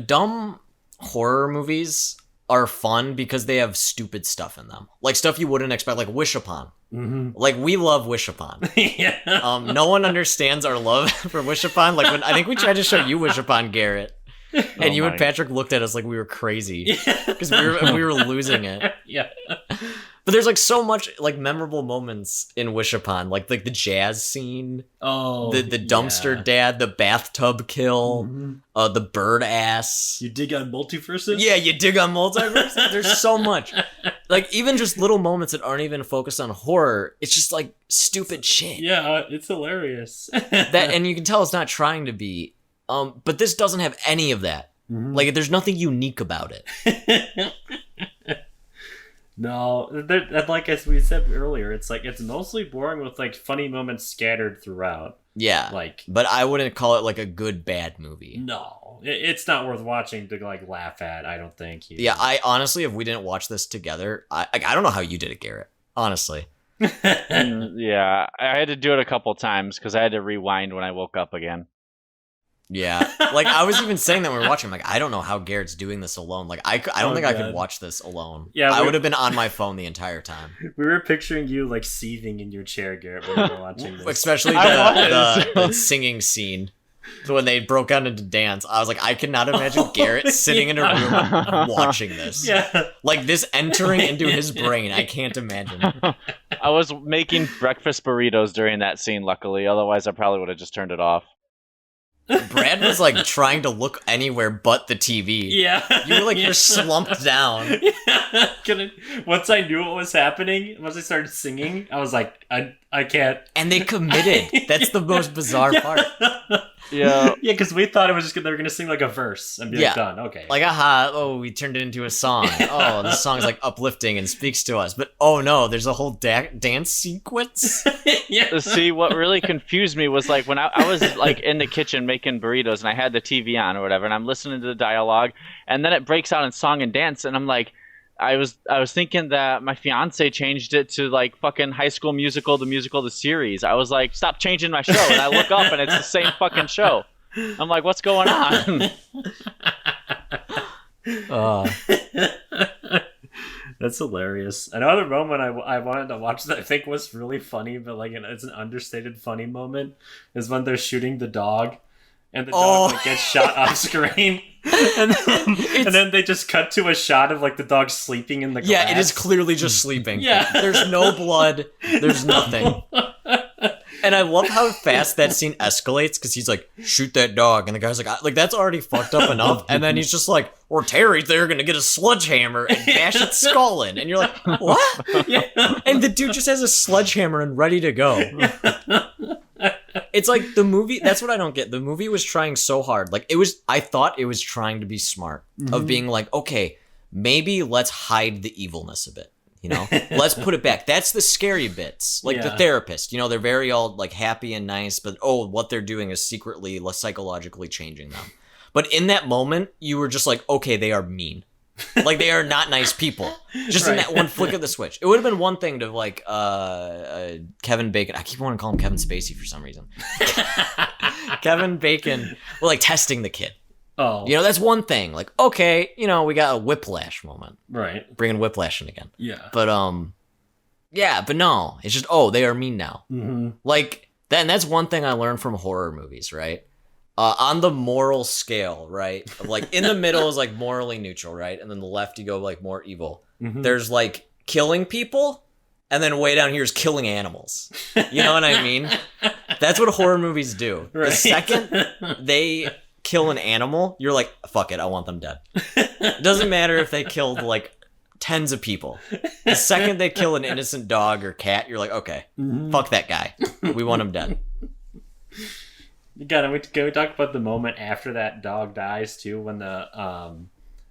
dumb horror movies are fun because they have stupid stuff in them. Like stuff you wouldn't expect, like Wish Upon. Mm-hmm. Like, we love Wish Upon. Yeah. No one understands our love for Wish Upon. Like, when I think we tried to show you Wish Upon, Garrett. And you and Patrick looked at us like we were crazy. Because we were losing it. Yeah. But there's, like, so much, like, memorable moments in Wish Upon. Like the jazz scene. Oh. The dumpster dad, the bathtub kill, the bird ass. You dig on multiverses? Yeah, you dig on multiverse. There's so much. Like, even just little moments that aren't even focused on horror. It's just, like, stupid shit. Yeah, it's hilarious. And you can tell it's not trying to be. But this doesn't have any of that. Like, there's nothing unique about it. No, like as we said earlier, it's like it's mostly boring with like funny moments scattered throughout. Yeah, like, but I wouldn't call it like a good bad movie. No, it's not worth watching to like laugh at. I don't think. Either. Yeah, I honestly, if we didn't watch this together, I don't know how you did it, Garrett. Honestly. Yeah, I had to do it a couple times because I had to rewind when I woke up again. Yeah, like I was even saying that when we were watching. I'm like, I don't know how Garrett's doing this alone. Like, I don't think I could watch this alone. Yeah, I would have been on my phone the entire time. We were picturing you like seething in your chair, Garrett, when we were watching this. Especially the singing scene. So when they broke out into dance, I was like, I cannot imagine Garrett sitting in a room watching this. Yeah, like this entering into his brain. I can't imagine. I was making breakfast burritos during that scene. Luckily, otherwise I probably would have just turned it off. Brad was like trying to look anywhere but the TV. Yeah. You were like, you're slumped down. Yeah. Once I knew what was happening, once I started singing, I was like, I can't. And they committed. That's the most bizarre part. Yeah. Yeah, because we thought it was just they were going to sing like a verse and be like, done. Okay. Like, aha, oh, we turned it into a song. Oh, this song's like uplifting and speaks to us. But oh no, there's a whole dance sequence. Yeah. See, what really confused me was like when I was like in the kitchen making burritos and I had the TV on or whatever, and I'm listening to the dialogue, and then it breaks out in song and dance, and I'm like, I was thinking that my fiance changed it to like fucking High School Musical, the series. I was like, stop changing my show, and I look up and it's the same fucking show. I'm like, what's going on? That's hilarious. Another moment I wanted to watch that I think was really funny, but like it's an understated funny moment, is when they're shooting the dog. And the dog like, gets shot off screen. And then they just cut to a shot of like the dog sleeping in the glass. Yeah, it is clearly just sleeping. Yeah. There's no blood. There's nothing. And I love how fast that scene escalates, because he's like, shoot that dog. And the guy's like, that's already fucked up enough. And then he's just like, or Terry's there going to get a sledgehammer and bash its skull in. And you're like, what? Yeah. And the dude just has a sledgehammer and ready to go. It's like the movie, that's what I don't get. The movie was trying so hard. Like, I thought it was trying to be smart, of being like, okay, maybe let's hide the evilness a bit. You know, let's put it back. That's the scary bits. Like the therapist, you know, they're very all like happy and nice, but what they're doing is secretly psychologically changing them. But in that moment, you were just like, okay, they are mean. Like, they are not nice people. Just in that one flick of the switch. It would have been one thing to, like, Kevin Bacon. I keep wanting to call him Kevin Spacey for some reason. Kevin Bacon, well, like, testing the kid. Oh. You know, that's one thing. Like, okay, you know, we got a Whiplash moment. Right. Bringing Whiplash in again. Yeah. But, yeah, but no. It's just, oh, they are mean now. Mm-hmm. Like, that's one thing I learned from horror movies, right? On the moral scale, right? Of, like, in the middle is, like, morally neutral, right? And then the left, you go, like, more evil. Mm-hmm. There's, like, killing people, and then way down here is killing animals. You know what I mean? That's what horror movies do. Right. The second they kill an animal, you're like, fuck it, I want them dead. It doesn't matter if they killed, like, tens of people. The second they kill an innocent dog or cat, you're like, okay, fuck that guy. We want him dead. Can we talk about the moment after that dog dies too, when the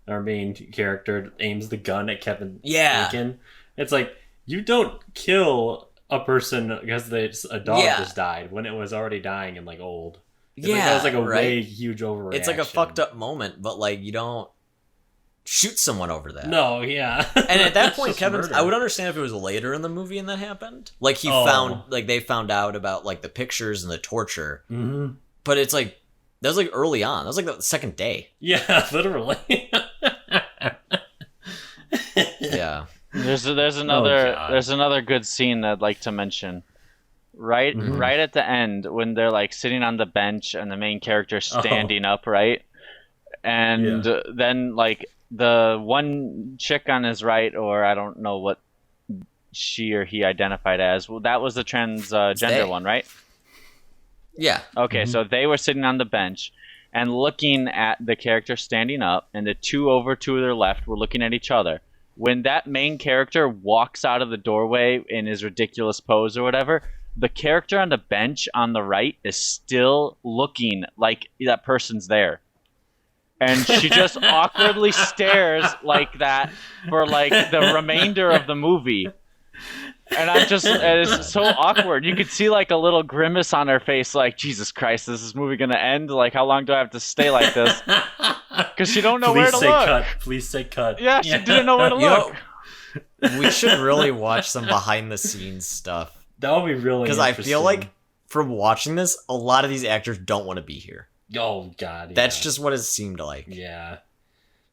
our main character aims the gun at Kevin Bacon? It's like, you don't kill a person because a dog just died when it was already dying and, like, old. It's like, that was like a way huge overreaction. It's like a fucked up moment, but, like, you don't shoot someone over that. No, yeah. And at that point, I would understand if it was later in the movie and that happened. Like, they found out about, like, the pictures and the torture. Mm-hmm. But it's like, that was, like, early on. That was, like, the second day. Yeah, literally. Yeah. There's another good scene that I'd like to mention. Right at the end, when they're, like, sitting on the bench and the main character standing up, right? And then, like, the one chick on his right, or I don't know what she or he identified as, well, that was the transgender one, right? Yeah. Okay, so they were sitting on the bench and looking at the character standing up, and the two over to their left were looking at each other. When that main character walks out of the doorway in his ridiculous pose or whatever, the character on the bench on the right is still looking like that person's there. And she just awkwardly stares like that for, like, the remainder of the movie. And it's so awkward. You could see, like, a little grimace on her face, like, Jesus Christ, is this movie gonna end? Like, how long do I have to stay like this? Because she don't know where to look. Please say cut. Yeah, she didn't know where to look. We should really watch some behind the scenes stuff. That would be really interesting. Because I feel like, from watching this, a lot of these actors don't want to be here. Oh, God, yeah. That's just what it seemed like. Yeah.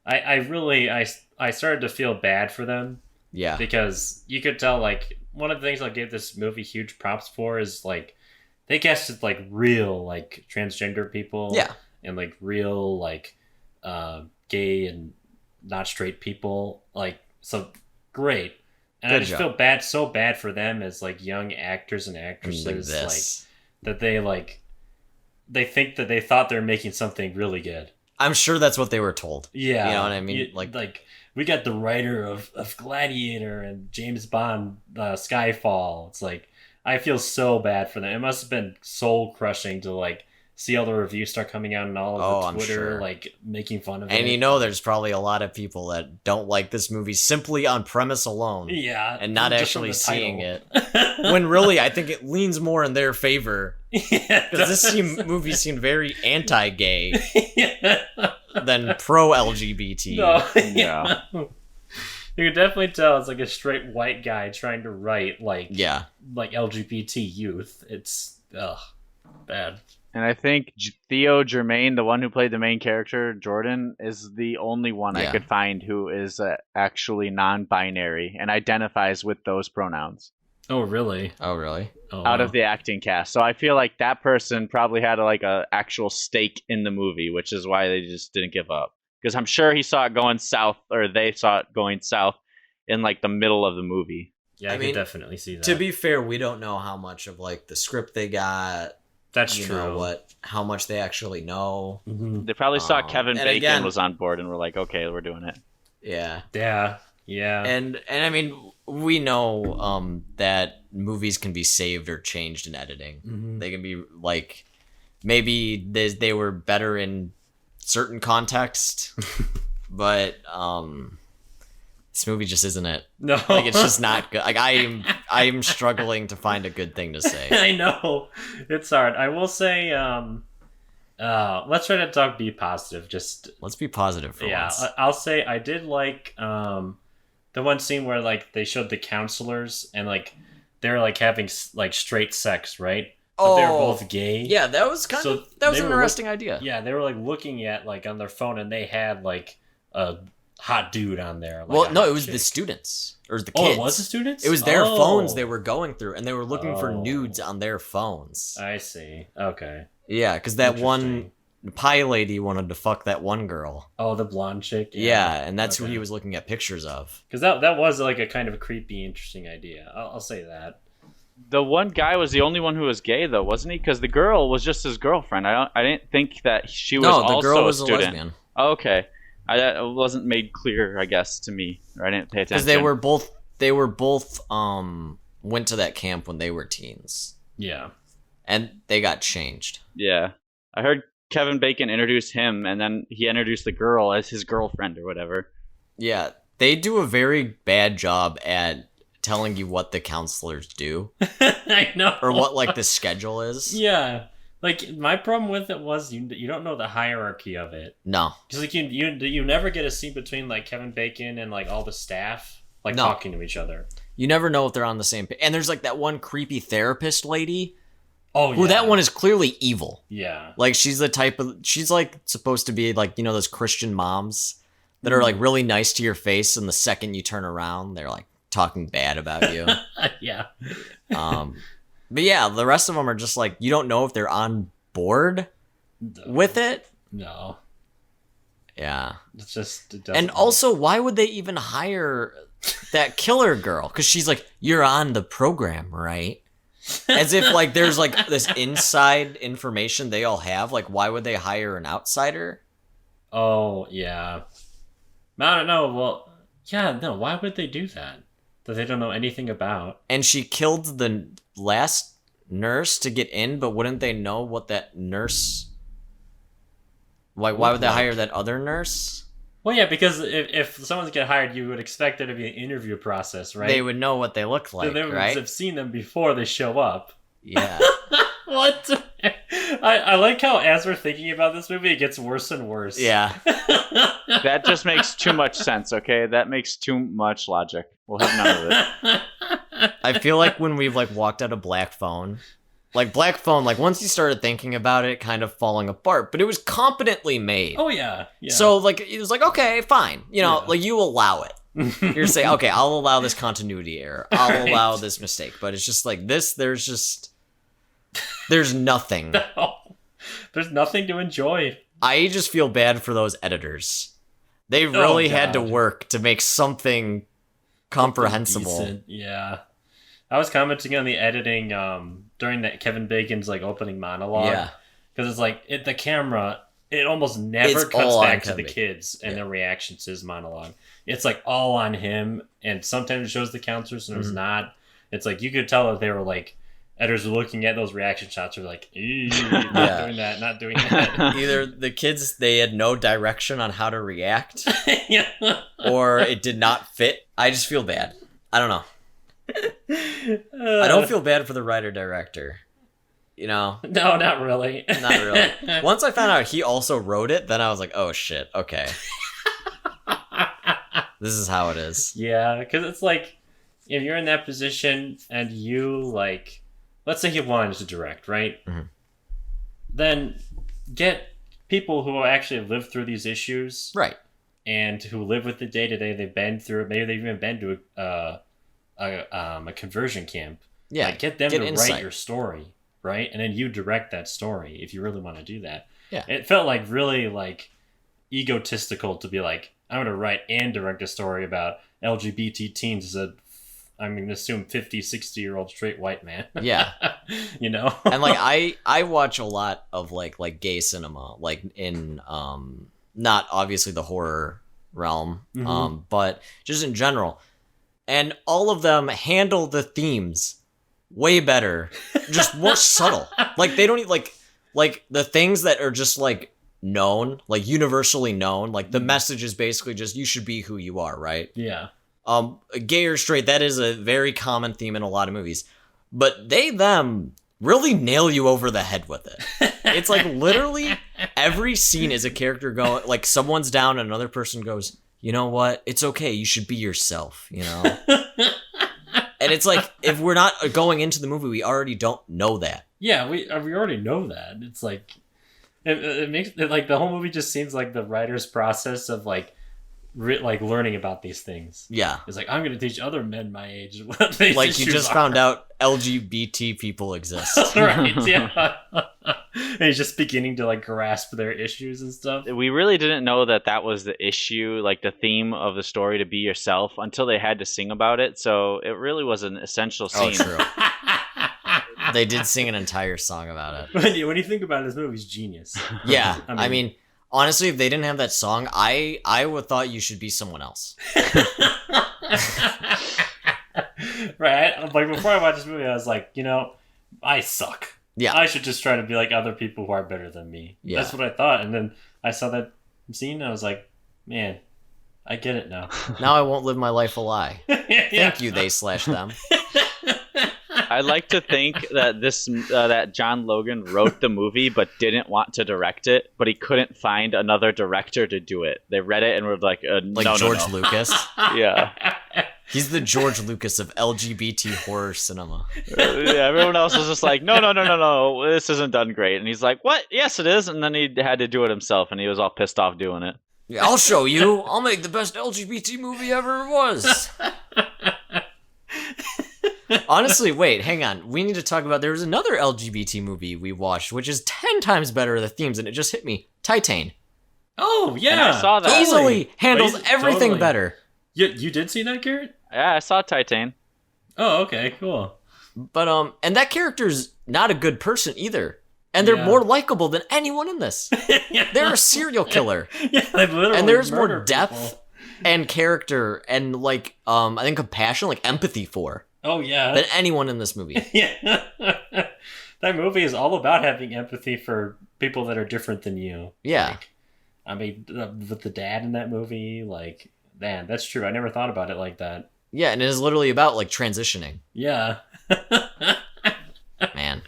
I started to feel bad for them. Yeah. Because you could tell, like, one of the things I gave this movie huge props for is, like, they casted, like, real, like, transgender people. Yeah. And, like, real, like, gay and not straight people. Like, so, great. And Good I just job. feel so bad for them as, like, young actors and actresses. Like, that they, like, they think that they thought they were making something really good. I'm sure that's what they were told. Yeah. You know what I mean? Like we got the writer of Gladiator and James Bond, Skyfall. It's like, I feel so bad for them. It must have been soul crushing to, like, see all the reviews start coming out and all of the Twitter, sure. like, making fun of it. And you know there's probably a lot of people that don't like this movie simply on premise alone. Yeah. And not actually seeing it. When really, I think it leans more in their favor. Yeah. Because this movie seemed very anti-gay than pro-LGBT. No, Yeah. You can definitely tell it's like a straight white guy trying to write, like LGBT youth. It's, bad. And I think Theo Germain, the one who played the main character, Jordan, is the only one I could find who is actually non-binary and identifies with those pronouns. Oh, really? Oh, really? Oh, out of the acting cast. So I feel like that person probably had a actual stake in the movie, which is why they just didn't give up. Because I'm sure he saw it going south, or they saw it going south in, like, the middle of the movie. Yeah, I mean, can definitely see that. To be fair, we don't know how much of, like, the script they got. That's true. Know how much they actually know. Mm-hmm. They probably saw Kevin Bacon again, was on board and were like, okay, we're doing it. Yeah. Yeah. Yeah. And I mean, we know that movies can be saved or changed in editing. Mm-hmm. They can be, like, maybe they were better in certain context, but this movie just isn't it. No. Like, it's just not good. Like, I am struggling to find a good thing to say. I know. It's hard. I will say Let's try to be positive. Just Let's be positive for once. I'll say I did like the one scene where like they showed the counselors and like they're like having like straight sex, right? But they were both gay. Yeah, that was an interesting idea. Yeah, they were like looking at like on their phone and they had like a hot dude on there. Like, well, no, it was the students or the kids. Oh, it was the students? It was their phones they were going through, and they were looking for nudes on their phones. I see. Okay. Yeah, because that one pie lady wanted to fuck that one girl. Oh, the blonde chick? Yeah, and that's who he was looking at pictures of. Because that was like a kind of a creepy, interesting idea. I'll say that. The one guy was the only one who was gay, though, wasn't he? Because the girl was just his girlfriend. I didn't think that she was also the girl was a student. lesbian. Oh, okay. It wasn't made clear, I guess, to me. Or I didn't pay attention. Because they were both went to that camp when they were teens. Yeah. And they got changed. Yeah. I heard Kevin Bacon introduce him, and then he introduced the girl as his girlfriend or whatever. Yeah. They do a very bad job at telling you what the counselors do. I know. Or what, like, the schedule is. Yeah. Like, my problem with it was you don't know the hierarchy of it. No. Because, like, you never get a scene between, like, Kevin Bacon and, like, all the staff, like, talking to each other. You never know if they're on the same page. And there's, like, that one creepy therapist lady. Oh, yeah. Who that one is clearly evil. Yeah. like, she's like, supposed to be, like, you know, those Christian moms that are, like, really nice to your face, and the second you turn around, they're, like, talking bad about you. Yeah. But yeah, the rest of them are just like, you don't know if they're on board with it. No. Yeah. It's just... And also, why would they even hire that killer girl? Because she's like, you're on the program, right? As if, like, there's, like, this inside information they all have. Like, why would they hire an outsider? Oh, yeah. I don't know. Well, yeah, no, why would they do that? That they don't know anything about. And she killed the last nurse to get in, but wouldn't they know what that nurse... Like, why would they hire that other nurse? Well, yeah, because if someone's get hired, you would expect there to be an interview process, right? They would know what they look like, they would right? have seen them before they show up. Yeah. What? I like how as we're thinking about this movie, it gets worse and worse. Yeah. That just makes too much sense, okay? That makes too much logic. We'll have none of it. I feel like when we've, like, walked out of Black Phone, like, once you started thinking about it, kind of falling apart, but it was competently made. Oh, yeah. So, like, it was like, okay, fine. You know, like, you allow it. You're saying, okay, I'll allow this continuity error. I'll allow this mistake. But it's just like this, there's nothing. No. There's nothing to enjoy. I just feel bad for those editors. They really had to work to make something comprehensible. Decent. Yeah. I was commenting on the editing during that Kevin Bacon's like opening monologue. Yeah. Because it's like the camera, it almost never cuts back to the kids and their reactions to his monologue. It's like all on him, and sometimes it shows the counselors and it's not. It's like you could tell that they were like, editors were looking at those reaction shots, were like, not doing that, not doing that. Either the kids, they had no direction on how to react, yeah. or it did not fit. I just feel bad. I don't know. I don't feel bad for the writer-director. You know? No, not really. Not really. Once I found out he also wrote it, then I was like, oh shit, okay. This is how it is. Yeah, because it's like, if you're in that position and you, like, let's say you wanted to direct, right? Mm-hmm. Then get people who actually lived through these issues. Right. And who live with the day-to-day, they've been through it. Maybe they've even been to a conversion camp. Yeah, like, get them to insight. write your story, right? And then you direct that story if you really want to do that. Yeah. It felt like really like egotistical to be like, I'm going to write and direct a story about LGBT teens as a, I'm going to assume 50, 60-year-old straight white man. Yeah. You know? And like I watch a lot of like gay cinema, like in not obviously the horror realm, but just in general. And all of them handle the themes way better, just more subtle. Like they don't even like the things that are just like known, like universally known, like the message is basically just you should be who you are, right? Yeah. Gay or straight, that is a very common theme in a lot of movies. But them really nail you over the head with it. It's like literally Every scene is a character going, like someone's down and another person goes, you know what? It's okay. You should be yourself, you know? And it's like, if we're not going into the movie, we already don't know that. Yeah, we already know that. It's like, it makes it like the whole movie just seems like the writer's process of like learning about these things. Yeah. It's like, I'm going to teach other men my age what these like you just are. found out LGBT people exist. Right, yeah. And he's just beginning to like grasp their issues and stuff. We really didn't know that was the issue, like the theme of the story, to be yourself, until they had to sing about it. So it really was an essential scene. Oh, true. They did sing an entire song about it. When you think about it, this movie's genius. Yeah, I mean, honestly, if they didn't have that song, I would have thought you should be someone else. Right? Like, before I watched this movie, I was like, you know, I suck. Yeah. I should just try to be like other people who are better than me. Yeah. That's what I thought. And then I saw that scene and I was like, man, I get it now. Now I won't live my life a lie. Yeah. Thank you, they/them. I'd like to think that that John Logan wrote the movie but didn't want to direct it, but he couldn't find another director to do it. They read it and were like, no, George no. Lucas. Yeah. He's the George Lucas of LGBT horror cinema. Yeah, everyone else was just like, no, this isn't done great. And he's like, what? Yes, it is. And then he had to do it himself, and he was all pissed off doing it. Yeah, I'll show you. I'll make the best LGBT movie ever was. Honestly, wait, hang on. We need to talk about, there was another LGBT movie we watched, which is 10 times better the themes, and it just hit me. Titan. Oh, yeah. And I saw that. Easily handles everything totally. better. You did see that, Garrett? Yeah, I saw Titan. Oh, okay, cool. But, and that character's not a good person either. And they're Yeah. more likable than anyone in this. Yeah. They're a serial killer. Yeah, they literally And there's more murder depth people. and character and, like, I think compassion, like empathy for Oh, yeah. than anyone in this movie. Yeah. That movie is all about having empathy for people that are different than you. Yeah. Like, I mean, with the dad in that movie, like, man, that's true. I never thought about it like that. Yeah, and it is literally about, like, transitioning. Yeah. Man.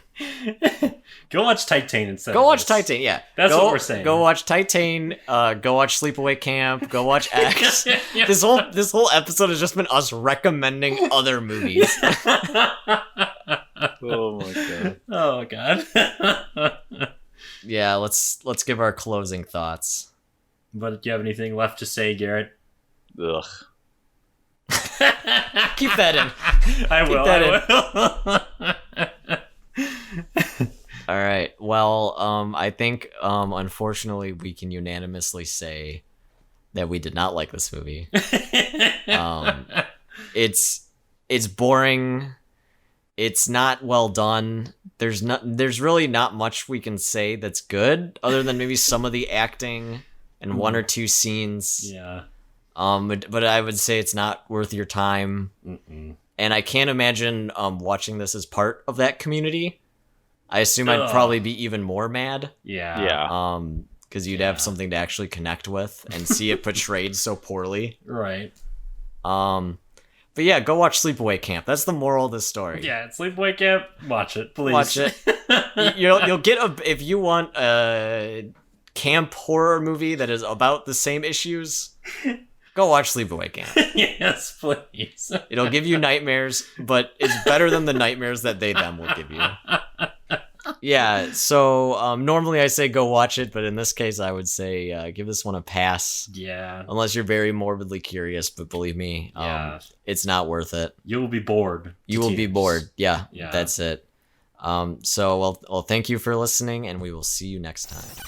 Go watch Titan instead. Go of watch this. Titan, yeah. That's what we're saying. Go watch Titan, go watch Sleepaway Camp, go watch X. Yeah. This whole episode has just been us recommending other movies. Oh my god. Oh god. Yeah, let's give our closing thoughts. But do you have anything left to say, Garrett? Ugh. Keep that in. I will. that All right. Well, I think unfortunately we can unanimously say that we did not like this movie. It's boring. It's not well done. There's really not much we can say that's good other than maybe some of the acting and one or two scenes. Yeah. But I would say it's not worth your time. Mm-mm. And I can't imagine watching this as part of that community. I assume I'd Ugh. probably be even more mad. Yeah. Yeah. Because you'd have something to actually connect with and see it portrayed so poorly. Right. But yeah, go watch Sleepaway Camp. That's the moral of this story. Yeah, Sleepaway Camp. Watch it, please. Watch it. You'll get if you want a camp horror movie that is about the same issues. Go watch Sleepaway Camp. Yes, please. It'll give you nightmares, but it's better than the nightmares that them will give you. Yeah, so normally I say go watch it, but in this case I would say give this one a pass. Yeah. Unless you're very morbidly curious, but believe me, Yeah. it's not worth it. You will be bored. You will be tears. bored. Yeah, Yeah. that's it. So, well, thank you for listening, and we will see you next time.